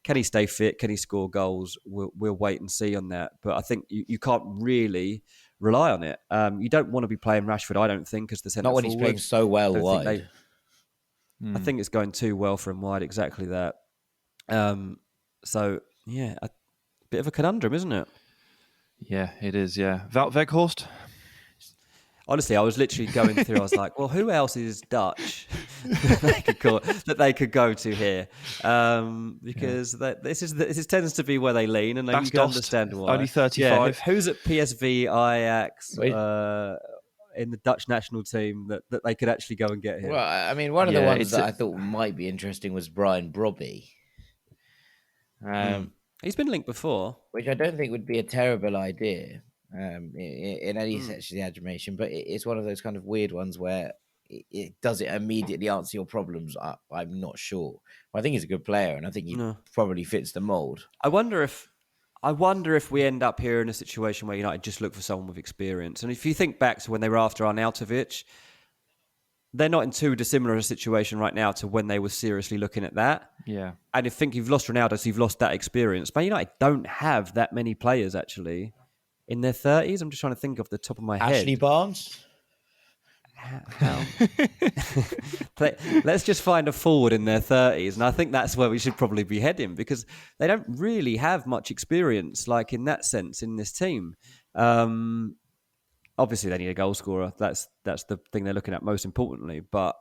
Can he stay fit? Can he score goals? We'll wait and see on that. But I think you can't really rely on it. You don't want to be playing Rashford, I don't think, as the centre forward.
Not when he's playing so well wide.
I think it's going too well for him wide, exactly that. So, yeah, a bit of a conundrum, isn't it?
Yeah, it is, yeah. Wout Weghorst?
Honestly, I was literally going through. I was like, "Well, who else is Dutch that they could go to here?" Because this tends to be where they lean, and you can understand why.
Only 35.
Yeah, who's at PSV, Ajax, in the Dutch national team that they could actually go and get here?
Well, I mean, one of the ones that I thought might be interesting was Brian Brobby.
He's been linked before,
which I don't think would be a terrible idea. In any sense of the admiration, but it's one of those kind of weird ones where does it immediately answer your problems? I'm not sure. I think he's a good player, and I think he probably fits the mold.
I wonder if we end up here in a situation where United just look for someone with experience. And if you think back to when they were after Arnautovic, they're not in too dissimilar a situation right now to when they were seriously looking at that.
Yeah.
And if you've lost Ronaldo, so you've lost that experience. But United don't have that many players actually in their 30s. I'm just trying to think off the top of my head.
Ashley Barnes?
how? Let's just find a forward in their 30s, and I think that's where we should probably be heading, because they don't really have much experience, like in that sense, in this team. Obviously, they need a goal scorer. That's the thing they're looking at most importantly. But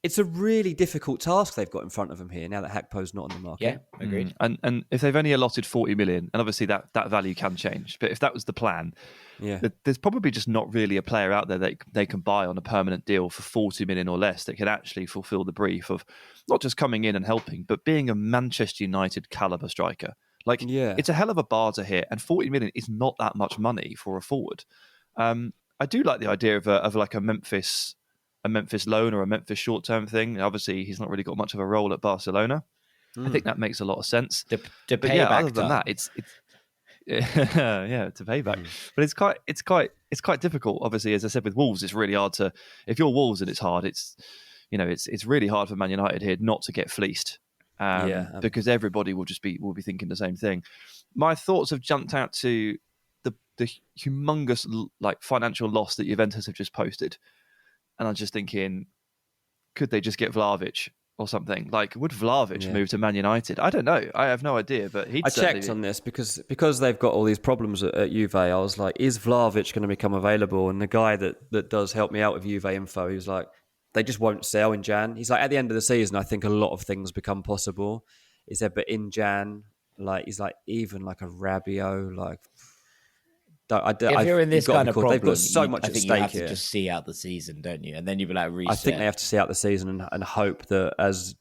it's a really difficult task they've got in front of them here now that Gakpo's not on the market.
Yeah, agreed.
And if they've only allotted 40 million, and obviously that value can change, but if that was the plan, there's probably just not really a player out there that they can buy on a permanent deal for 40 million or less that can actually fulfill the brief of not just coming in and helping, but being a Manchester United caliber striker. It's a hell of a bar to hit, and 40 million is not that much money for a forward. I do like the idea of a Memphis loan or a Memphis short-term thing. Obviously, he's not really got much of a role at Barcelona. I think that makes a lot of sense.
To pay back.
Other than that, it's to pay back. But it's quite difficult. Obviously, as I said with Wolves, it's really hard to. If you're Wolves and it's hard, it's really hard for Man United here not to get fleeced. Because everybody will be thinking the same thing. My thoughts have jumped out to the humongous financial loss that Juventus have just posted, and I'm just thinking, could they just get Vlahovic or something? Would Vlahovic move to Man United? I don't know. I have no idea. But I
checked on this because they've got all these problems at Juve. I was like, is Vlahovic going to become available? And the guy that does help me out with Juve info, he was like, they just won't sell in Jan. He's like, at the end of the season, I think a lot of things become possible. He said, but in Jan, he's like, even like a Rabiot,
if you're in this kind of problem,
they've got so much at stake here.
You have to just see out the season, don't you? And then you'd be like, reset.
I think they have to see out the season and hope that, as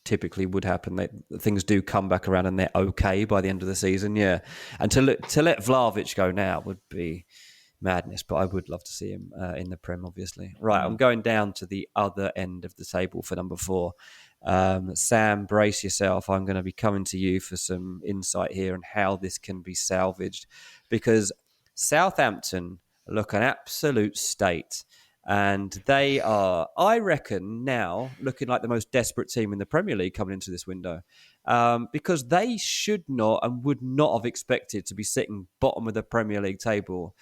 typically would happen, that things do come back around and they're okay by the end of the season. Yeah, and to let Vlahovic go now would be madness, but I would love to see him in the Prem, obviously. Right, I'm going down to the other end of the table for number 4. Sam, brace yourself. I'm going to be coming to you for some insight here on how this can be salvaged, because Southampton look an absolute state, and they are, I reckon, now looking like the most desperate team in the Premier League coming into this window, because they should not and would not have expected to be sitting bottom of the Premier League table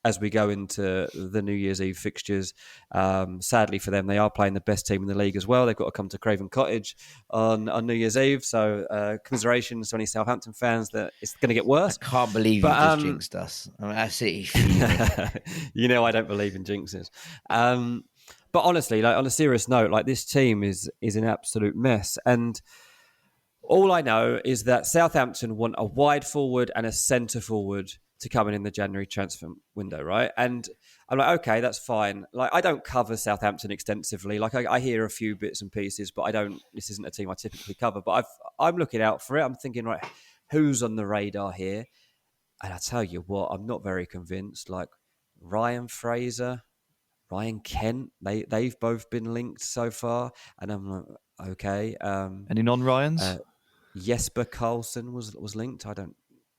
as we go into the New Year's Eve fixtures. Sadly for them, they are playing the best team in the league as well. They've got to come to Craven Cottage on New Year's Eve. So commiserations to any Southampton fans that it's going to get worse.
I can't believe you just jinxed us. I mean, absolutely.
You know I don't believe in jinxes. But honestly, on a serious note, this team is an absolute mess. And all I know is that Southampton want a wide forward and a centre forward to come in the January transfer window, right? And I'm like, okay, that's fine. I don't cover Southampton extensively. I hear a few bits and pieces, but this isn't a team I typically cover. But I'm looking out for it. I'm thinking, right, who's on the radar here? And I tell you what, I'm not very convinced. Ryan Fraser, Ryan Kent, they've both been linked so far. And I'm like, okay.
Any non-Ryans?
Jesper Karlsson was linked. I don't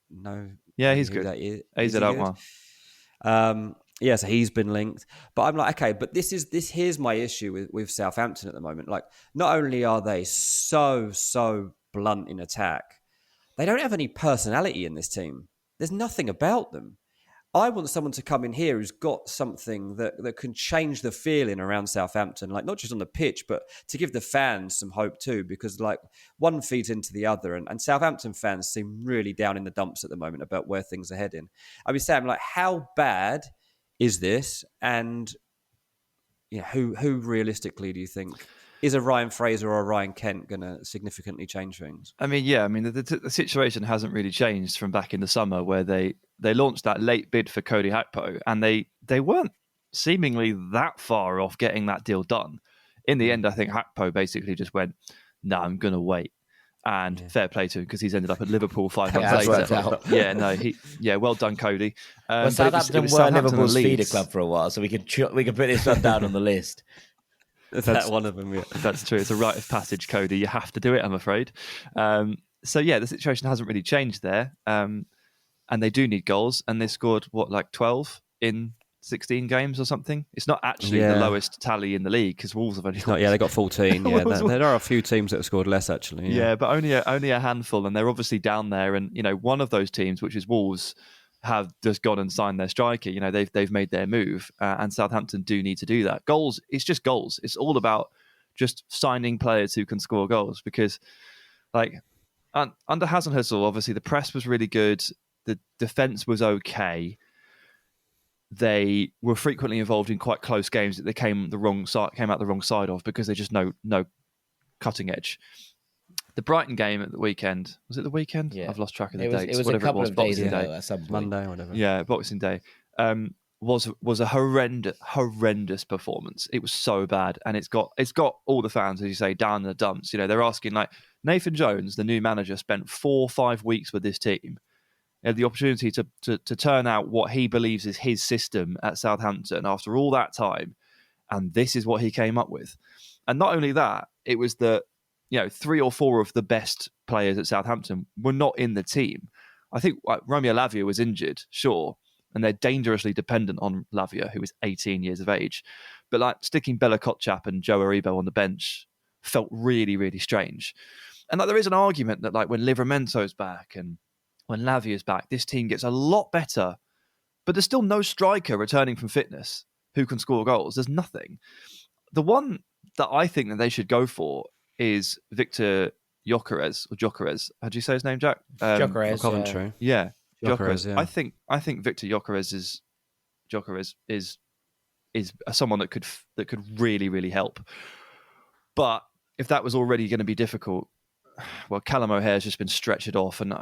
know.
Yeah, he's good. AZ Alkmaar.
So he's been linked. But I'm like, okay, but here's my issue with Southampton at the moment. Not only are they so blunt in attack, they don't have any personality in this team. There's nothing about them. I want someone to come in here who's got something that can change the feeling around Southampton, not just on the pitch, but to give the fans some hope too, because one feeds into the other, and Southampton fans seem really down in the dumps at the moment about where things are heading. I mean, Sam, how bad is this? And who realistically do you think is a Ryan Fraser or a Ryan Kent going to significantly change things?
I mean, the situation hasn't really changed from back in the summer where they launched that late bid for Cody Gakpo, and they weren't seemingly that far off getting that deal done. In the end, I think Gakpo basically just went, "No, I'm going to wait." And fair play to him, because he's ended up at Liverpool 5 months later. Well done, Cody.
Southampton were Liverpool's feeder club for a while, so we can put this one down on the list.
That's one of them. Yeah.
That's true. It's a rite of passage, Cody. You have to do it, I'm afraid. The situation hasn't really changed there. And they do need goals. And they scored, 12 in 16 games or something? It's not actually the lowest tally in the league, because Wolves have only got...
they got 14. There are a few teams that have scored less, actually.
Yeah, but only a handful. And they're obviously down there. And, one of those teams, which is Wolves, have just gone and signed their striker. You know, they've made their move, and Southampton do need to do that. Goals, it's just goals. It's all about just signing players who can score goals, because like under Hasenhüttl, obviously the press was really good, the defence was okay. They were frequently involved in quite close games that they came out the wrong side of, because they just no cutting edge. The Brighton game at the weekend, was it the weekend? Yeah. I've lost track of the dates.
It was
whatever
a couple
it was,
of days
Boxing
ago
Day.
at some point.
Monday or whatever.
Yeah, Boxing Day. Was a horrendous performance. It was so bad, and it's got all the fans, as you say, down in the dumps. You know, they're asking, like, Nathan Jones, the new manager, spent 4 or 5 weeks with this team. He had the opportunity to turn out what he believes is his system at Southampton after all that time, and this is what he came up with. And not only that, it was that, you know, 3 or 4 of the best players at Southampton were not in the team. I think Romeo Lavia was injured, sure, and they're dangerously dependent on Lavia, who is 18 years of age. But like sticking Bella Kotchap and Joe Aribo on the bench felt really, really strange. And like there is an argument that like when Livramento's back and when Lavia's back, this team gets a lot better, but there's still no striker returning from fitness who can score goals. There's nothing. The one that I think that they should go for is Victor Gyökeres, or Gyökeres. How do you say his name, Jack?
Gyökeres,
Coventry.
Yeah.
Gyökeres, yeah.
I think Victor Gyökeres is someone that could really, really help. But if that was already going to be difficult, well, Callum O'Hare's just been stretched off, and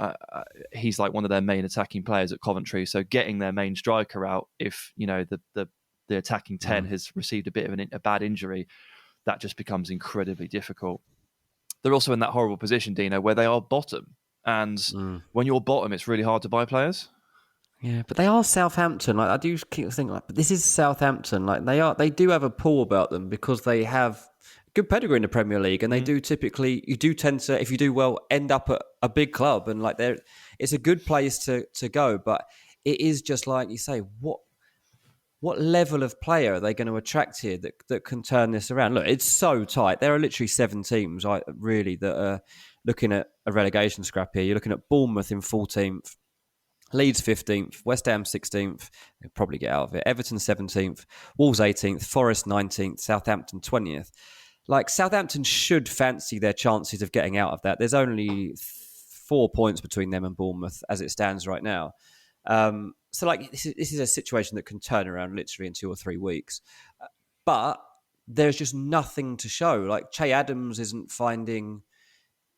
he's like one of their main attacking players at Coventry. So getting their main striker out, if you know the attacking 10 has received a bit of a bad injury, that just becomes incredibly difficult. They're also in that horrible position, Dino, where they are bottom. And when you're bottom, it's really hard to buy players.
Yeah, but they are Southampton. Like I do keep thinking, like, but this is Southampton. Like they do have a pull about them because they have good pedigree in the Premier League, and they do typically, you do tend to, if you do well, end up at a big club, and like it's a good place to go. But it is just like you say, what level of player are they going to attract here that can turn this around? Look, it's so tight. There are literally 7 teams, really, that are looking at a relegation scrap here. You're looking at Bournemouth in 14th, Leeds 15th, West Ham 16th. They'll probably get out of it. Everton 17th, Wolves 18th, Forest 19th, Southampton 20th. Like, Southampton should fancy their chances of getting out of that. There's only 4 points between them and Bournemouth as it stands right now. So, like, this is a situation that can turn around literally in 2 or 3 weeks. But there's just nothing to show. Like, Che Adams isn't finding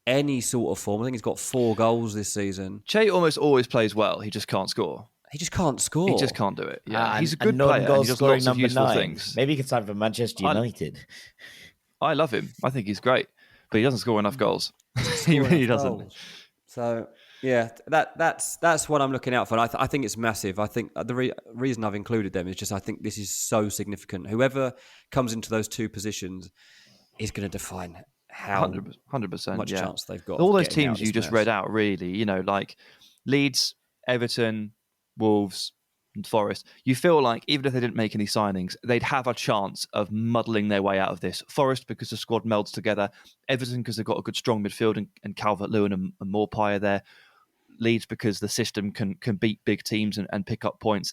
any sort of form. I think he's got 4 goals this season.
Che almost always plays well. He just can't score.
He just can't score.
He just can't do it. Yeah, he's a
and
good player. And he does lots of useful
9.
things.
Maybe he could sign for Manchester United.
I love him. I think he's great, but he doesn't score enough goals. He really doesn't.
Goals. So yeah, that's what I'm looking out for. And I think it's massive. I think the reason I've included them is just I think this is so significant. Whoever comes into those 2 positions is going to define how
100%
much chance they've got.
All those teams you just read out, really, you know, like Leeds, Everton, Wolves, and Forest. You feel like even if they didn't make any signings, they'd have a chance of muddling their way out of this. Forest because the squad melds together. Everton because they've got a good strong midfield and Calvert-Lewin and Maupay are there. Leeds because the system can beat big teams and pick up points.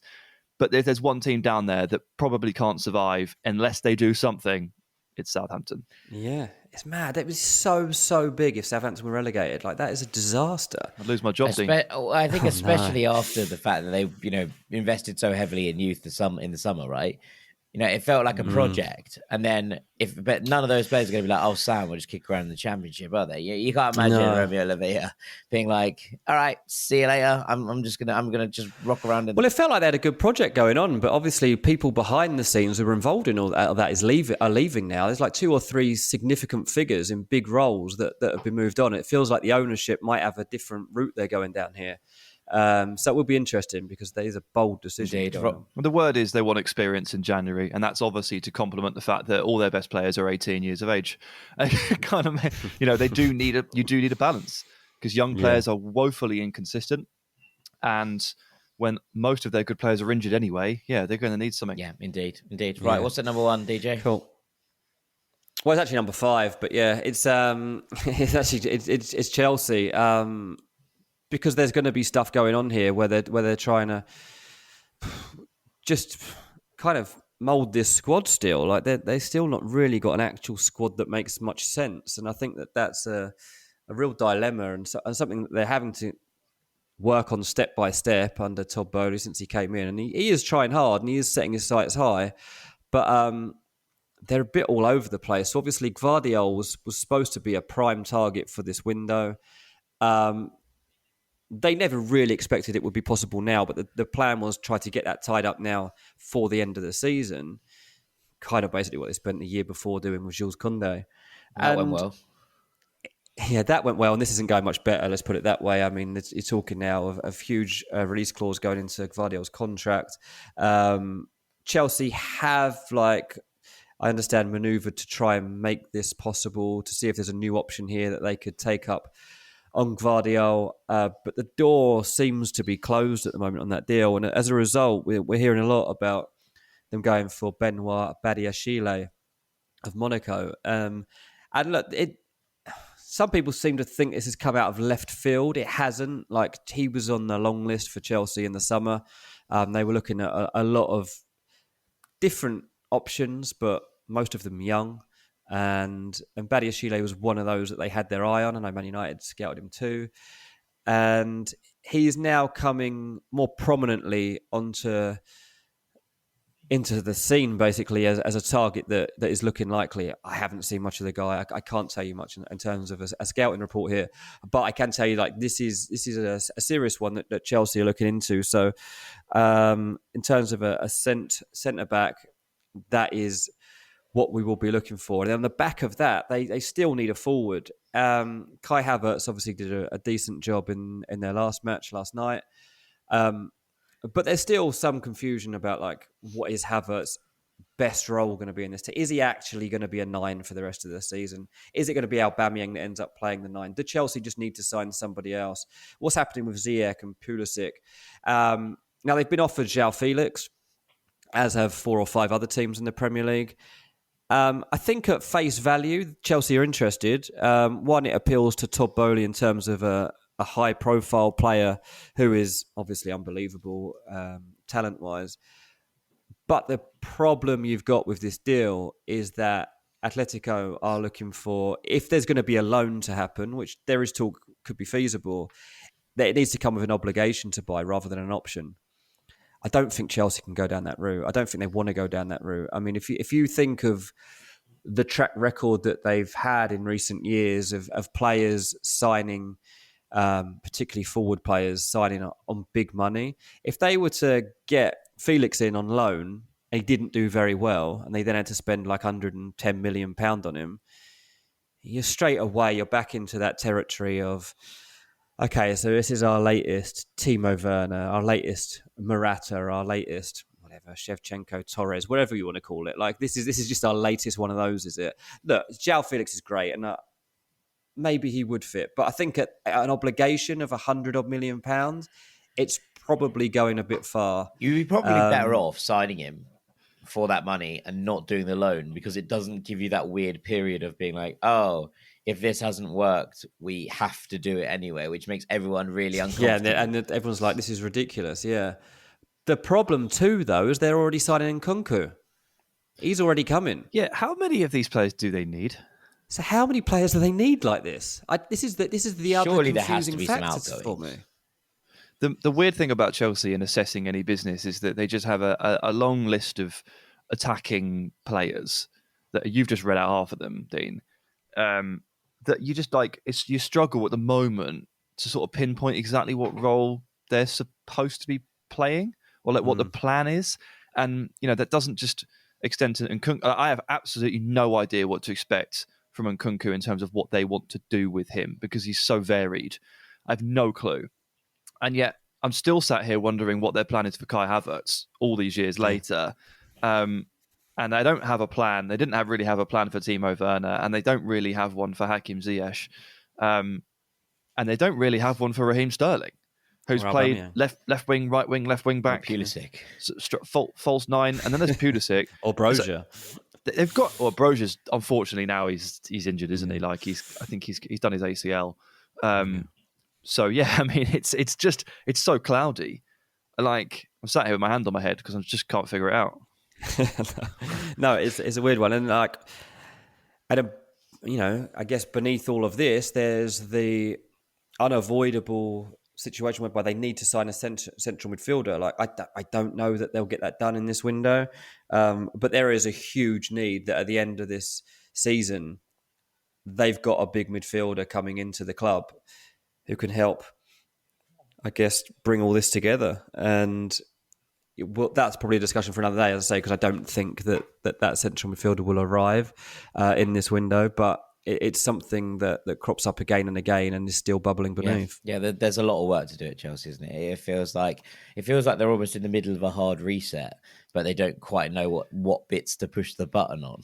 But there's one team down there that probably can't survive unless they do something. It's Southampton.
Yeah, it's mad. It was so big if Southampton were relegated. Like, that is a disaster.
I'd lose my job, Dean.
I think especially after the fact that they, you know, invested so heavily in youth in the summer, right? You know, it felt like a project. And then but none of those players are going to be like, oh, Sam, we'll just kick around in the championship, are they? You can't imagine Romeo Lavia being like, all right, see you later. I'm gonna just rock around.
Well, it felt like they had a good project going on, but obviously people behind the scenes who were involved in all that are leaving now. There's like 2 or 3 significant figures in big roles that have been moved on. It feels like the ownership might have a different route they're going down here. So it will be interesting because there is a bold decision.
Well, the word is they want experience in January, and that's obviously to complement the fact that all their best players are 18 years of age. Kind of, you know, you do need a balance because young players are woefully inconsistent, and when most of their good players are injured anyway, they're going to need something.
Yeah, indeed. Right, what's at number 1, DJ?
Cool. Well, it's actually number 5, but yeah, it's Chelsea. because there's going to be stuff going on here where they're trying to just kind of mould this squad still. Like they're still not really got an actual squad that makes much sense, and I think that's a real dilemma and something that they're having to work on step by step under Todd Bowley since he came in. And he is trying hard and he is setting his sights high, but they're a bit all over the place. So obviously Gvardiol was supposed to be a prime target for this window. They never really expected it would be possible now, but the plan was try to get that tied up now for the end of the season. Kind of basically what they spent the year before doing with Jules Koundé.
That went well.
Yeah, that went well, and this isn't going much better, let's put it that way. I mean, you're talking now of huge release clause going into Gvardiol's contract. Chelsea have, I understand, manoeuvred to try and make this possible, to see if there's a new option here that they could take up on Gvardiol, but the door seems to be closed at the moment on that deal, and as a result, we're hearing a lot about them going for Benoit Badiashile of Monaco. And look, some people seem to think this has come out of left field. It hasn't. He was on the long list for Chelsea in the summer. They were looking at a lot of different options, but most of them young. And Badiashile was one of those that they had their eye on. I know Man United scouted him too. And he is now coming more prominently into the scene, basically, as a target that is looking likely. I haven't seen much of the guy. I can't tell you much in terms of a scouting report here, but I can tell you this is a serious one that Chelsea are looking into. So in terms of a centre back, that is what we will be looking for. And on the back of that, they still need a forward. Kai Havertz obviously did a decent job in their last match last night. But there's still some confusion about what is Havertz's best role going to be in this team. Is he actually going to be a 9 for the rest of the season? Is it going to be Aubameyang that ends up playing the 9? Do Chelsea just need to sign somebody else? What's happening with Ziyech and Pulisic? Now they've been offered João Felix, as have 4 or 5 other teams in the Premier League. I think at face value, Chelsea are interested. One, it appeals to Todd Bowley in terms of a high-profile player who is obviously unbelievable talent-wise. But the problem you've got with this deal is that Atletico are looking for, if there's going to be a loan to happen, which there is talk could be feasible, that it needs to come with an obligation to buy rather than an option. I don't think Chelsea can go down that route. I don't think they want to go down that route. I mean, if you think of the track record that they've had in recent years of players signing, particularly forward players signing on big money. If they were to get Felix in on loan, and he didn't do very well, and they then had to spend £110 million on him, you're back into that territory of, okay, so this is our latest Timo Werner, our latest Morata, our latest whatever, Shevchenko, Torres, whatever you want to call it. This is just our latest one of those, is it? Look, João Felix is great, and maybe he would fit, but I think at an obligation of £100 million, it's probably going a bit far.
You'd be probably better off signing him for that money and not doing the loan, because it doesn't give you that weird period of being like, oh, if this hasn't worked, we have to do it anyway, which makes everyone really uncomfortable.
Yeah, and everyone's like, this is ridiculous. Yeah. The problem too, though, is they're already signing Nkunku. He's already coming.
Yeah. How many of these players do they need?
So how many players do they need like this? This is the other
Surely
confusing
there has to be
factor
some
for me.
The weird thing about Chelsea in assessing any business is that they just have a long list of attacking players that you've just read out half of them, Dean. That you just you struggle at the moment to sort of pinpoint exactly what role they're supposed to be playing or what the plan is. And, that doesn't just extend to Nkunku. I have absolutely no idea what to expect from Nkunku in terms of what they want to do with him, because he's so varied. I have no clue. And yet I'm still sat here wondering what their plan is for Kai Havertz all these years later. And they don't have a plan. They didn't really have a plan for Timo Werner, and they don't really have one for Hakim Ziyech. And they don't really have one for Raheem Sterling, who's played left wing, right wing, left wing back.
Pulisic.
False 9. And then there's Pulisic.
Or Brozier.
They've got, Brozier's, unfortunately now he's injured, isn't he? I think he's done his ACL. So yeah, I mean, it's so cloudy. Like, I'm sat here with my hand on my head because I just can't figure it out.
No, it's a weird one, and like, I guess beneath all of this, there's the unavoidable situation whereby they need to sign a central midfielder. Like, I don't know that they'll get that done in this window, but there is a huge need that at the end of this season, they've got a big midfielder coming into the club who can help, I guess, bring all this together. And that's probably a discussion for another day, as I say, because I don't think that central midfielder will arrive in this window. But it's something that crops up again and again and is still bubbling beneath.
Yeah, there's a lot of work to do at Chelsea, isn't it? It feels like they're almost in the middle of a hard reset, but they don't quite know what bits to push the button on.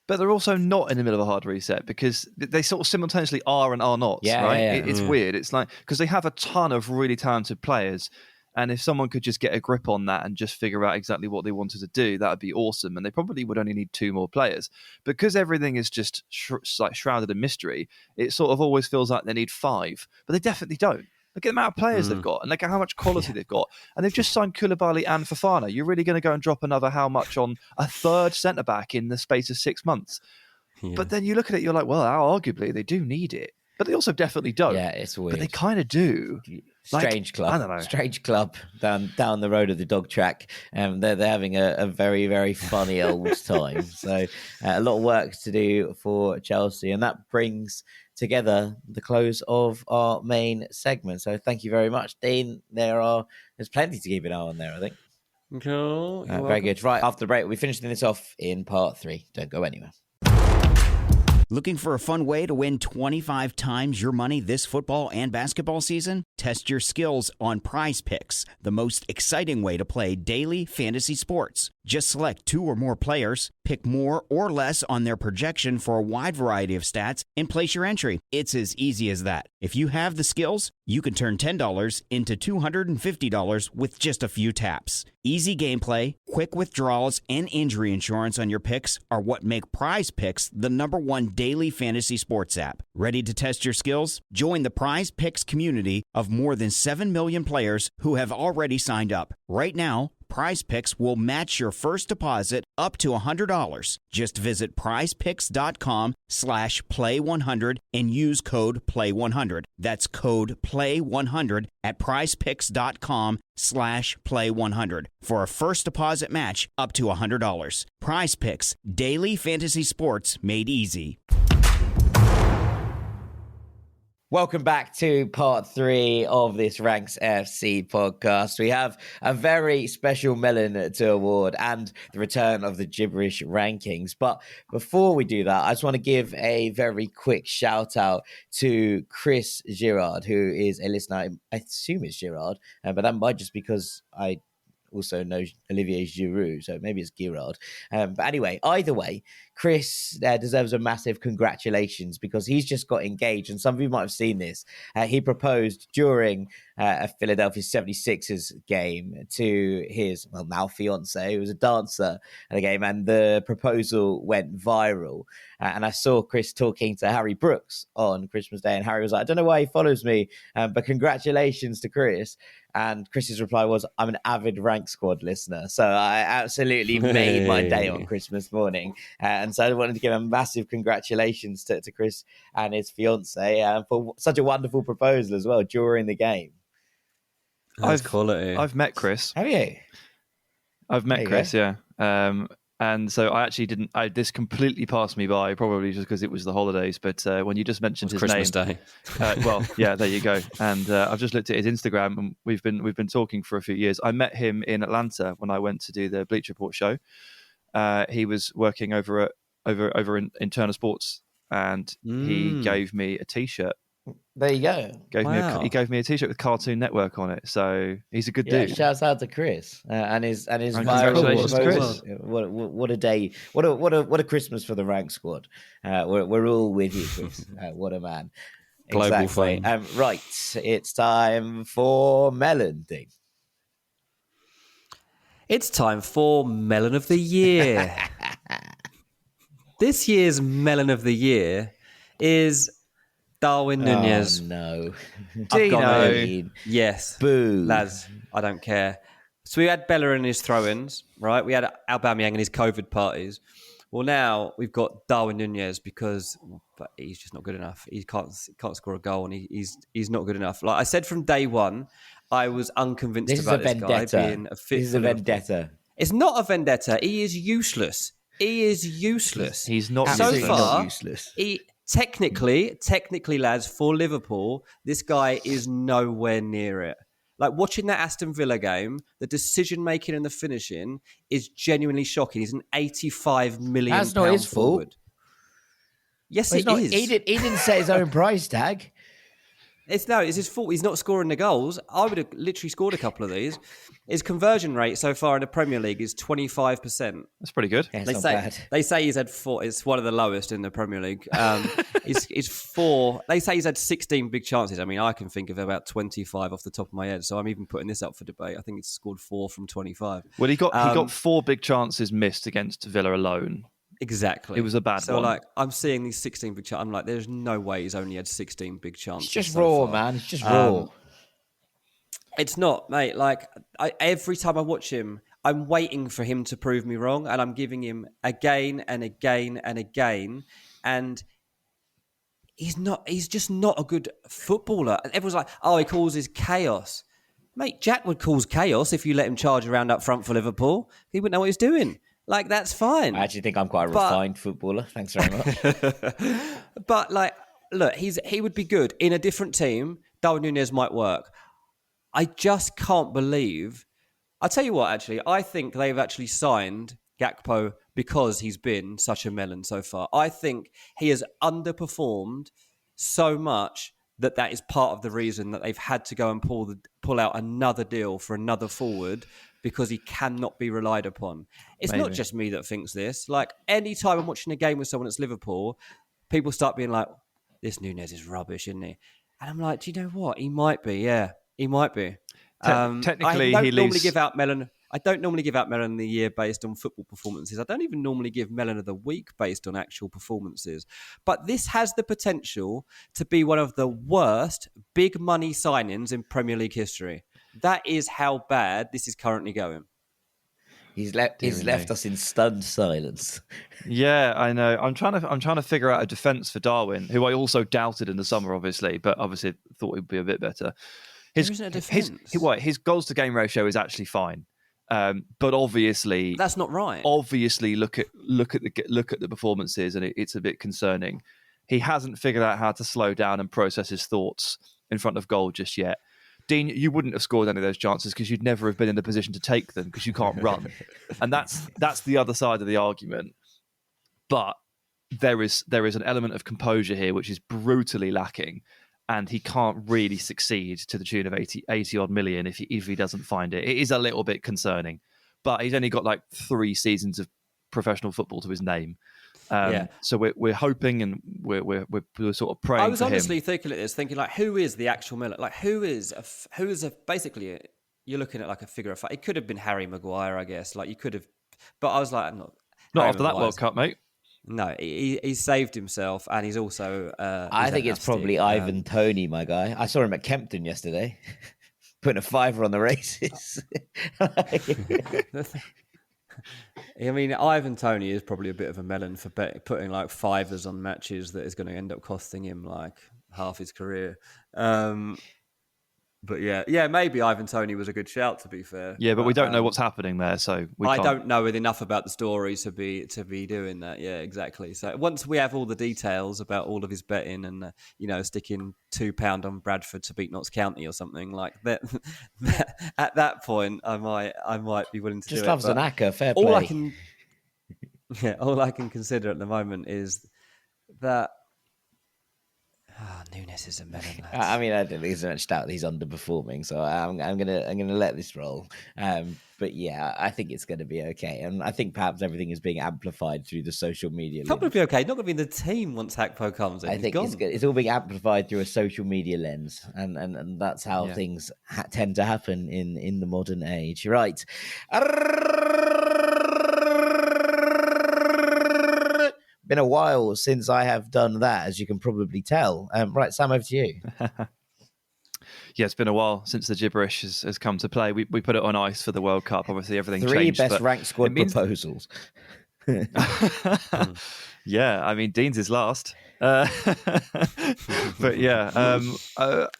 But they're also not in the middle of a hard reset because they sort of simultaneously are and are not, right?
Yeah.
It's weird. It's like, because they have a ton of really talented players, and if someone could just get a grip on that and just figure out exactly what they wanted to do, that would be awesome. And they probably would only need 2 more players. Because everything is just shrouded in mystery, it sort of always feels like they need 5, but they definitely don't. Look at the amount of players they've got and look at how much quality they've got. And they've just signed Koulibaly and Fofana. You're really going to go and drop another how much on a third centre-back in the space of 6 months? Yeah. But then you look at it, you're like, well, arguably they do need it. But they also definitely don't.
Yeah, it's weird.
But they kind of do.
Strange club.
I don't know.
Strange club down the road of the dog track. They're having a very, very funny old time. So a lot of work to do for Chelsea. And that brings together the close of our main segment. So thank you very much, Dean. There's plenty to keep an eye on there, I think.
Cool.
Very good. Right, after the break, we're finishing this off in part 3. Don't go anywhere.
Looking for a fun way to win 25 times your money this football and basketball season? Test your skills on Prize Picks, the most exciting way to play daily fantasy sports. Just select 2 or more players, pick more or less on their projection for a wide variety of stats, and place your entry. It's as easy as that. If you have the skills, you can turn $10 into $250 with just a few taps. Easy gameplay, quick withdrawals, and injury insurance on your picks are what make Prize Picks the #1 daily fantasy sports app. Ready to test your skills? Join the Prize Picks community of more than 7 million players who have already signed up. Right now, Prize Picks will match your first deposit up to $100. Just visit prizepicks.com/play100 and use code play100. That's code play100 at prizepicks.com/play100 for a first deposit match up to $100. Prize Picks, daily fantasy sports made easy.
Welcome back to part 3 of this Ranks FC podcast. We have a very special Melon to award and the return of the Gibberish Rankings. But before we do that, I just want to give a very quick shout out to Chris Girard, who is a listener. I assume it's Girard, but that might just because I also know Olivier Giroud, so maybe it's Girard. But anyway, either way, Chris deserves a massive congratulations because he's just got engaged, and some of you might have seen this. He proposed during a Philadelphia 76ers game to his, now fiance, who was a dancer at the game, and the proposal went viral. And I saw Chris talking to Harry Brooks on Christmas Day, and Harry was like, I don't know why he follows me, but congratulations to Chris. And Chris's reply was, I'm an avid Rank Squad listener. So I absolutely made my day on Christmas morning. And so I wanted to give a massive congratulations to Chris and his fiance for such a wonderful proposal as well during the game.
That's quality.
I've met Chris.
Have you?
I've met Chris, yeah. And so I actually didn't. This completely passed me by, probably just because it was the holidays. But when you just mentioned his
Christmas
name,
Day.
well, yeah, there you go. And I've just looked at his Instagram, and we've been talking for a few years. I met him in Atlanta when I went to do the Bleach Report show. He was working over in Turner Sports, and he gave me a T-shirt.
There you go.
He gave me a T-shirt with Cartoon Network on it. So he's a good dude.
Shouts out to Chris and his
congratulations, Chris.
What a day! What a Christmas for the Rank Squad. We're all with you, Chris. What a man!
Global fame.
Right, it's time for Melon. Dean.
It's time for Melon of the Year. This year's Melon of the Year is Darwin Nunez.
Oh, no.
I've gone
Dino.
Yes.
Boo.
Lads, I don't care. So we had Bella and his throw-ins, right? We had Aubameyang and his COVID parties. Well, now we've got Darwin Nunez because he's just not good enough. He can't score a goal, and he's not good enough. Like I said from day one, I was unconvinced about this guy being a fit.
This is a vendetta.
It's not a vendetta. He is useless.
He's not
so
useless.
far.
Useless.
Technically, lads, for Liverpool, this guy is nowhere near it. Like watching that Aston Villa game, the decision making and the finishing is genuinely shocking. He's an £85 million
That's not his
forward.
fault.
Yes,
Well,
it is.
He didn't set his own price tag.
It's his fault. He's not scoring the goals. I would have literally scored a couple of these. His conversion rate so far in the Premier League is 25%.
That's pretty good.
Yeah,
They say he's had 4. It's one of the lowest in the Premier League. It's 4. They say he's had 16 big chances. I mean, I can think of about 25 off the top of my head. So I'm even putting this up for debate. I think he's scored 4 from 25.
Well, he got 4 big chances missed against Villa alone.
Exactly.
It was a bad one.
So, like, I'm seeing these 16 big chances. I'm like, there's no way he's only had 16 big chances.
It's just
so
raw,
far.
man. It's just raw.
It's not, mate. Like, every time I watch him, I'm waiting for him to prove me wrong, and I'm giving him again and again and again, and he's just not a good footballer. And everyone's like, oh, he causes chaos. Mate, Jack would cause chaos if you let him charge around up front for Liverpool. He wouldn't know what he's doing. Like, that's fine.
I actually think I'm quite a refined footballer. Thanks very much.
But, like, look, he would be good. In a different team, Darwin Nunez might work. I just can't believe... I'll tell you what, actually. I think they've actually signed Gakpo because he's been such a melon so far. I think he has underperformed so much that is part of the reason that they've had to go and pull out another deal for another forward because he cannot be relied upon. It's not just me that thinks this. Like, any time I'm watching a game with someone that's Liverpool, people start being like, this Nunez is rubbish, isn't he? And I'm like, do you know what? He might be, yeah. He might be.
Technically,
I don't
he
normally
leaves...
give out Melon. I don't normally give out Melon of the year based on football performances. I don't even normally give Melon of the week based on actual performances. But this has the potential to be one of the worst big money signings in Premier League history. That is how bad this is currently going.
He's left us in stunned silence.
Yeah, I know. I'm trying to figure out a defence for Darwin, who I also doubted in the summer, obviously, but obviously thought he'd be a bit better. His goals to game ratio is actually fine, but obviously
that's not right.
Obviously, look at the performances, and it's a bit concerning. He hasn't figured out how to slow down and process his thoughts in front of goal just yet. Dean, you wouldn't have scored any of those chances because you'd never have been in the position to take them because you can't run, and that's the other side of the argument. But there is an element of composure here which is brutally lacking. And he can't really succeed to the tune of 80 odd million if he doesn't find it. It is a little bit concerning, but he's only got like 3 seasons of professional football to his name. So we're hoping and we're sort of praying.
I was
for
honestly
him.
thinking like, who is the actual Melon? Like, who is basically? You're looking at like a figure of fact. It could have been Harry Maguire, I guess. Like you could have, but I was like, not
after that World Cup, mate.
No, he saved himself, and he's also.
I think it's probably Ivan Toney, my guy. I saw him at Kempton yesterday, putting a fiver on the races.
I mean, Ivan Toney is probably a bit of a melon for putting like fivers on matches that is going to end up costing him like half his career. But yeah, maybe Ivan Toney was a good shout, to be fair.
Yeah, but we don't know what's happening there, so
I don't know enough about the story to be doing that. Yeah, exactly. So once we have all the details about all of his betting and sticking £2 on Bradford to beat Notts County or something like that, at that point I might be willing to
just
do
loves
it.
an acca, fair play.
All I can consider at the moment is that. Nunez is a melon.
I mean, I don't think there's much doubt that he's underperforming, so I'm gonna let this roll. But yeah, I think it's going to be okay, and I think perhaps everything is being amplified through the social media.
It's not going to be okay. Not going to be in the team once Gakpo comes in.
I think it's all being amplified through a social media lens, and that's how things tend to happen in the modern age. Right. been a while since I have done that, as you can probably tell. Right, Sam, over to you.
Yeah, it's been a while since the gibberish has come to play. We put it on ice for the World Cup. Obviously, everything changed.
3 best ranked squad proposals.
Yeah, I mean, Dean's is last. But yeah.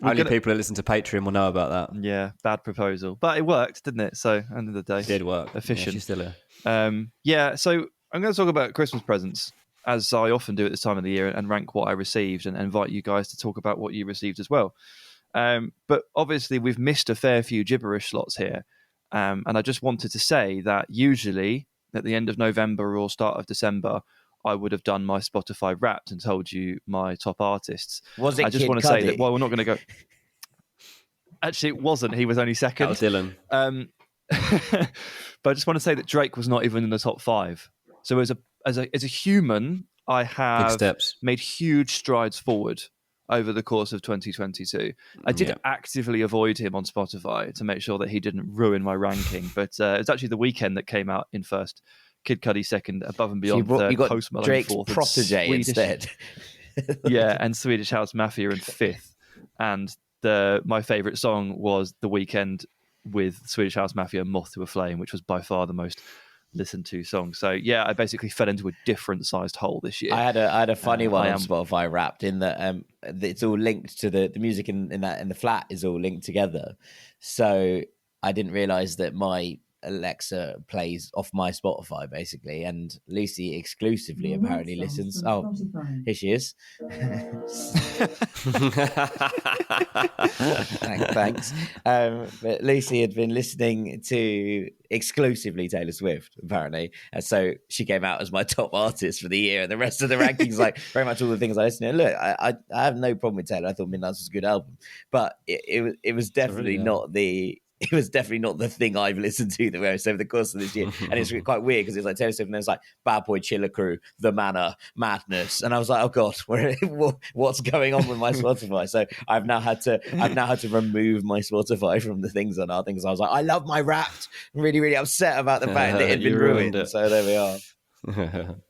Only people who listen to Patreon will know about that.
Yeah, bad proposal. But it worked, didn't it? So, end of the day.
It did work.
Efficient.
Yeah, she's still here.
So I'm going to talk about Christmas presents, as I often do at this time of the year, and rank what I received and invite you guys to talk about what you received as well. But obviously, we've missed a fair few gibberish slots here. And I just wanted to say that usually at the end of November or start of December, I would have done my Spotify Wrapped and told you my top artists.
Was it
I just
Kid
want to
Cudi?
say that, well, we're not going to go... Actually, it wasn't. He was only second.
That was Dylan.
But I just want to say that Drake was not even in the top 5. So as a human, I have made huge strides forward over the course of 2022. I did actively avoid him on Spotify to make sure that he didn't ruin my ranking. But it's actually The Weeknd that came out in first, Kid Cudi second, Above and Beyond third,
you got
Post Malone
Drake's
fourth,
protege instead.
Yeah, and Swedish House Mafia in 5th. And my favourite song was The Weeknd with Swedish House Mafia, Moth to a Flame, which was by far the most listened to song. So yeah, I basically fell into a different sized hole this year.
I had a funny one on Spotify Wrapped in that it's all linked to the music in the flat is all linked together. So I didn't realize that my Alexa plays off my Spotify basically, and Lucy exclusively apparently listens. Oh, here she is. Thanks. But Lucy had been listening to exclusively Taylor Swift apparently, and so she came out as my top artist for the year, and the rest of the rankings like very much all the things I listen to. Look, I have no problem with Taylor. I thought Midnight was a good album, but it was definitely not the. It was definitely not the thing I've listened to the most over the course of this year. And it's quite weird because it's like Taylor Swift and there's like Bad Boy Chiller Crew, The Manor, Madness. And I was like, oh God, what's going on with my Spotify? So I've now had to remove my Spotify from the things on our things. I was like, I love my Wrapped. I'm really, really upset about the fact that it had been ruined. So there we are.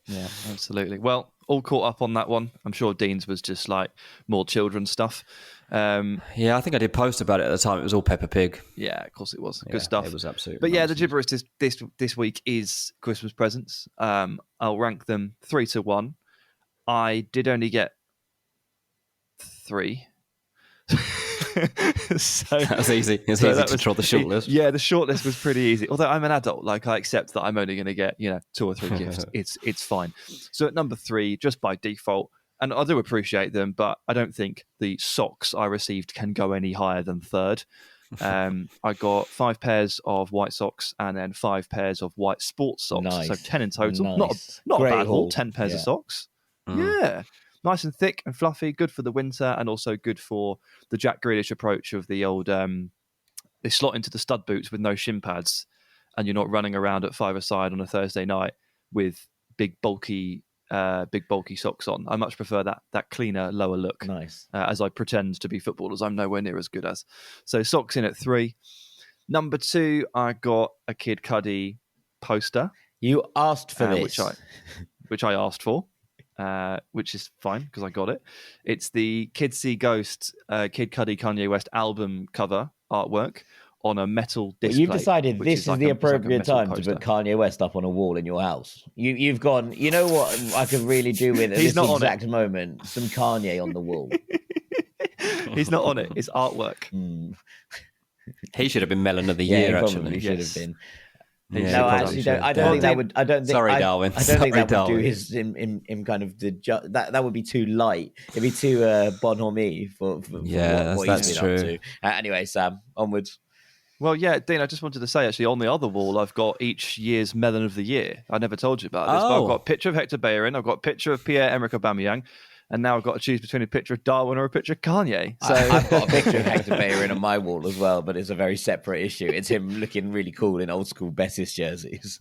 Yeah, absolutely. Well, all caught up on that one. I'm sure Dean's was just like more children's stuff.
Yeah, I think I did post about it at the time. It was all Peppa Pig.
Yeah, of course it was. Good stuff.
It was absolutely.
But yeah, the gibberish this week is Christmas presents. I'll rank them 3 to 1. I did only get 3. So
that was easy. It's easy to draw the shortlist.
Yeah, the shortlist was pretty easy. Although I'm an adult, like I accept that I'm only going to get 2 or 3 gifts. It's fine. So at number 3, just by default, and I do appreciate them, but I don't think the socks I received can go any higher than 3rd. I got 5 pairs of white socks and then 5 pairs of white sports socks.
Nice.
So 10 in total.
Nice.
Not a bad haul.
haul.
10 pairs of socks. Yeah. Nice and thick and fluffy, good for the winter, and also good for the Jack Grealish approach of the old, they slot into the stud boots with no shin pads, and you're not running around at 5-a-side on a Thursday night with big bulky socks on. I much prefer that cleaner, lower look.
Nice.
As I pretend to be footballers, I'm nowhere near as good as. So socks in at 3. Number 2, I got a Kid Cudi poster.
You asked for this.
Which I asked for. Which is fine because I got it. It's the Kids See Ghost Kid Cudi Kanye West album cover artwork on a metal display.
You've decided this is the appropriate time to put Kanye West up on a wall in your house. You've gone, you know what I could really do with at this exact moment? Some Kanye on the wall.
He's not on it. It's artwork.
He should have been Melon of the Year, actually.
He should have been.
Yeah,
no, actually, I don't think that would. I don't think.
Sorry, Darwin.
I don't think that would do his in kind of that would be too light. It'd be too bonhomie for what he's been up to. Anyway, Sam, onwards.
Well, yeah, Dean, I just wanted to say, actually, on the other wall, I've got each year's Melon of the Year. I never told you about this, but I've got a picture of Hector Bellerin, I've got a picture of Pierre-Emerick Aubameyang, and now I've got to choose between a picture of Darwin or a picture of Kanye. So
I've got a picture of Hector Bellerin on my wall as well, but it's a very separate issue. It's him looking really cool in old school Betis jerseys.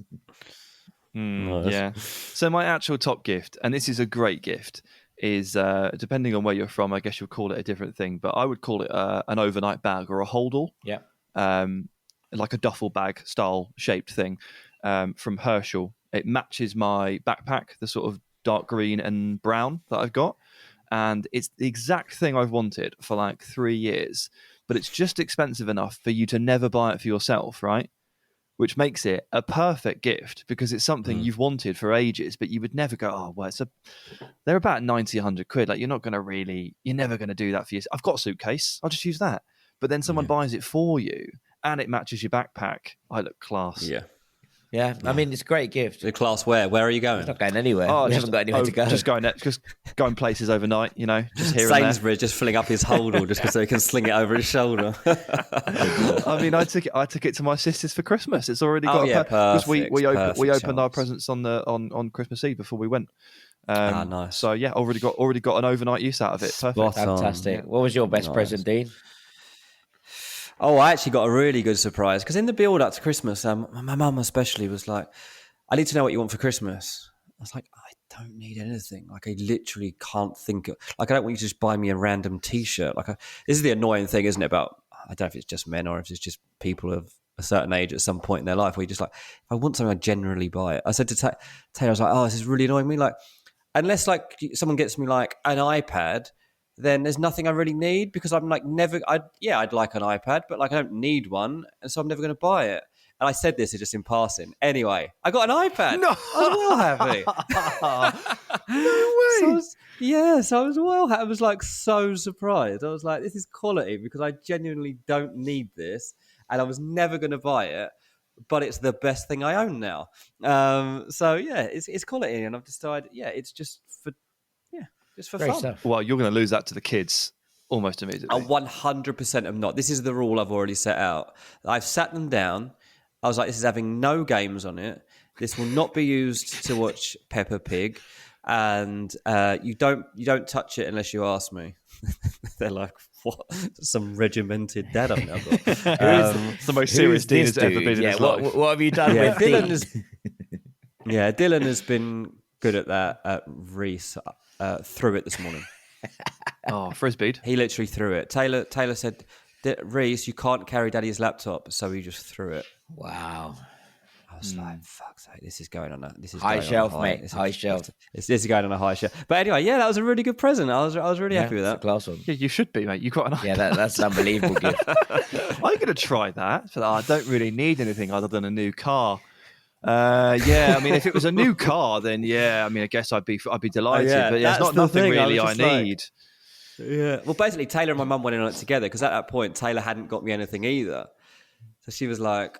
Nice. Yeah. So my actual top gift, and this is a great gift, is depending on where you're from, I guess you'll call it a different thing, but I would call it an overnight bag or a holdall.
Yeah.
Like a duffel bag style shaped thing from Herschel. It matches my backpack, the sort of dark green and brown that I've got. And it's the exact thing I've wanted for like 3 years, but it's just expensive enough for you to never buy it for yourself, right? Which makes it a perfect gift because it's something you've wanted for ages, but you would never go, oh, well, they're about 90, 100 quid. Like, you're never going to do that for yourself. I've got a suitcase. I'll just use that. But then someone buys it for you and it matches your backpack. I look class.
Yeah, I mean, it's a great gift.
The class where? Where are you going?
It's not going anywhere. We haven't got anywhere to go.
Just going places overnight, just here
Sainsbury's just filling up his holdall just so he can sling it over his shoulder.
I mean, I took it to my sisters for Christmas. It's already got
because
we opened our presents on Christmas Eve before we went.
Nice.
So yeah, already got an overnight use out of it. Perfect.
Fantastic. What was your best present, Dean?
Oh, I actually got a really good surprise because in the build up to Christmas, my mum especially was like, I need to know what you want for Christmas. I was like, I don't need anything. Like, I literally can't think of, like, I don't want you to just buy me a random t-shirt. Like, this is the annoying thing, isn't it? About, I don't know if it's just men or if it's just people of a certain age at some point in their life where you just like, if I want something, I generally buy it. I said to Taylor, I was like, oh, this is really annoying me. Like, unless like someone gets me like an iPad, then there's nothing I really need because I'm like I'd like an iPad, but like I don't need one, and so I'm never going to buy it. And I said this just in passing. Anyway, I got an iPad.
No,
I was well happy.
No way.
So I was well happy. I was like so surprised. I was like, this is quality because I genuinely don't need this, and I was never going to buy it. But it's the best thing I own now. So yeah, it's quality, and I've decided, it's just for
Great
fun.
stuff.
Well, you're going to lose that to the kids almost immediately.
I 100% am not. This is the rule I've already set out. I've sat them down. I was like, this is having no games on it. This will not be used to watch Peppa Pig, and you don't touch it unless you ask me. They're like, what? Some regimented dad I've now got.
It's the most serious Dean has ever been in his life.
What have you done with
Dylan? Dylan has been good at that. Reese threw it this morning.
Oh, frisbeed.
He literally threw it. Taylor said, Reese, you can't carry Daddy's laptop, so he just threw it.
Wow.
I was like, fuck's sake, this is going on a
high shelf, mate. High shelf.
This is going on a high shelf. But anyway, that was a really good present. I was really happy with that.
It's a class one.
Yeah, you should be, mate. You got an iPad.
Yeah, that's an unbelievable gift.
I'm going to try that. But I don't really need anything other than a new car. I mean, if it was a new car, then I mean, I guess I'd be delighted. But it's not nothing really I need.
Yeah. Well, basically, Taylor and my mum went in on it together because at that point, Taylor hadn't got me anything either. So she was like,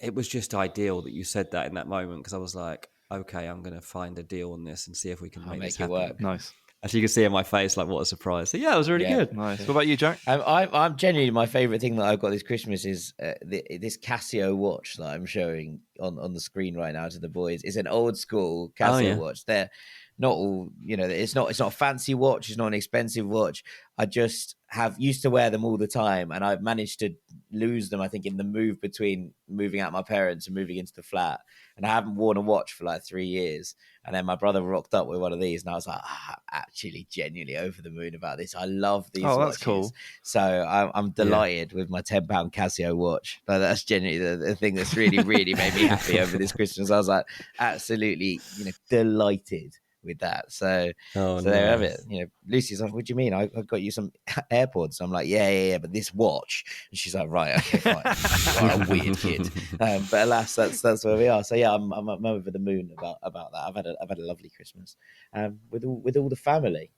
it was just ideal that you said that in that moment because I was like, okay, I'm going to find a deal on this and see if we can make this happen.
Work.
Nice.
As you can see in my face, like, what a surprise. So, it was really good.
Nice. What about you, Jack?
I'm genuinely, my favourite thing that I've got this Christmas is this Casio watch that I'm showing on the screen right now to the boys. It's an old school Casio watch. They're not all, it's not a fancy watch. It's not an expensive watch. I just used to wear them all the time, and I've managed to lose them, I think, in the move between moving out my parents and moving into the flat. And I haven't worn a watch for like 3 years. And then my brother rocked up with one of these, and I was like, actually genuinely over the moon about this. I love these watches. That's cool. So I'm delighted with my £10 Casio watch. But that's genuinely the thing that's really, really made me happy over this Christmas. I was like, absolutely, delighted with that. So there you have it. Lucy's like, what do you mean? I got you some AirPods. I'm like, yeah, but this watch. And she's like, right, okay, fine. You are a weird kid. But alas, that's where we are. So I'm over the moon about that. I've had a lovely Christmas with all the family.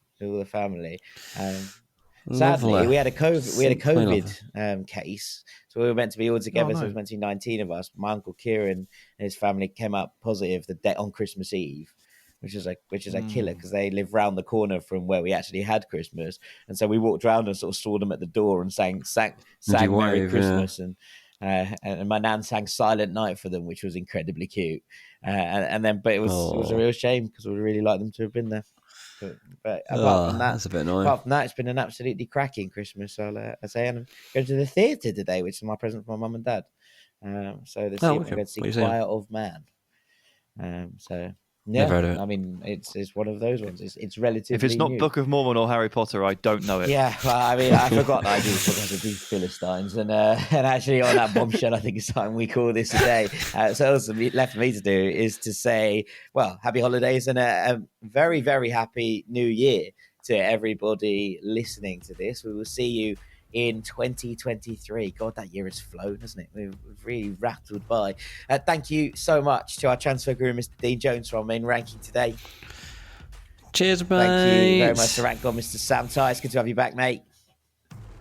Sadly, we had a COVID case, so we were meant to be all together. So it was meant to be 19 of us. My uncle Kieran and his family came up positive the day on Christmas Eve, which is a killer because they live round the corner from where we actually had Christmas, and so we walked around and sort of saw them at the door and sang Merry Christmas, and my nan sang Silent Night for them, which was incredibly cute, but it was a real shame because we really like them to have been there. But apart from that,
that's a bit annoying.
Apart from that, it's been an absolutely cracking Christmas. I say, and I'm going to the theatre today, which is my present for my mum and dad. So this evening I'm going to see Choir of Man. So Yeah,
Never heard of it.
I mean, it's one of those ones. It's relatively
If it's not
new.
Book of Mormon or Harry Potter, I don't know it.
Yeah, well, I mean, I forgot that I do podcast with these Philistines, and actually on that bombshell, I think it's time we call this a day. So all that's left for me to do is to say, well, happy holidays and a very, very happy New Year to everybody listening to this. We will see you in 2023. God, that year has flown, hasn't it? We've really rattled by. Thank you so much to our transfer guru, Mr. Dean Jones, for our main ranking today.
Cheers, mate.
Thank you very much to Rank God, Mr. Sam Tice. Good to have you back, mate.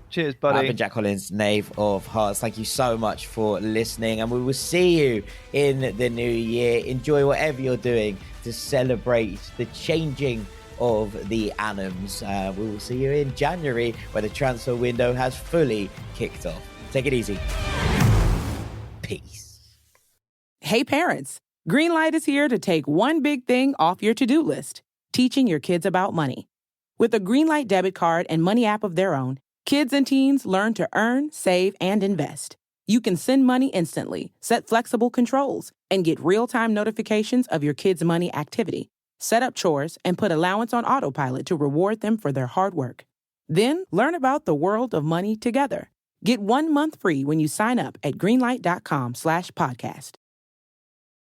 Cheers, buddy.
I've been Jack Collins, Knave of Hearts. Thank you so much for listening, and we will see you in the new year. Enjoy whatever you're doing to celebrate the changing of the Annams. We will see you in January, where the transfer window has fully kicked off. Take it easy. Peace.
Hey parents, Greenlight is here to take one big thing off your to-do list, teaching your kids about money. With a Greenlight debit card and money app of their own, kids and teens learn to earn, save, and invest. You can send money instantly, set flexible controls, and get real-time notifications of your kids' money activity. Set up chores, and put allowance on autopilot to reward them for their hard work. Then, learn about the world of money together. Get 1 month free when you sign up at greenlight.com/podcast.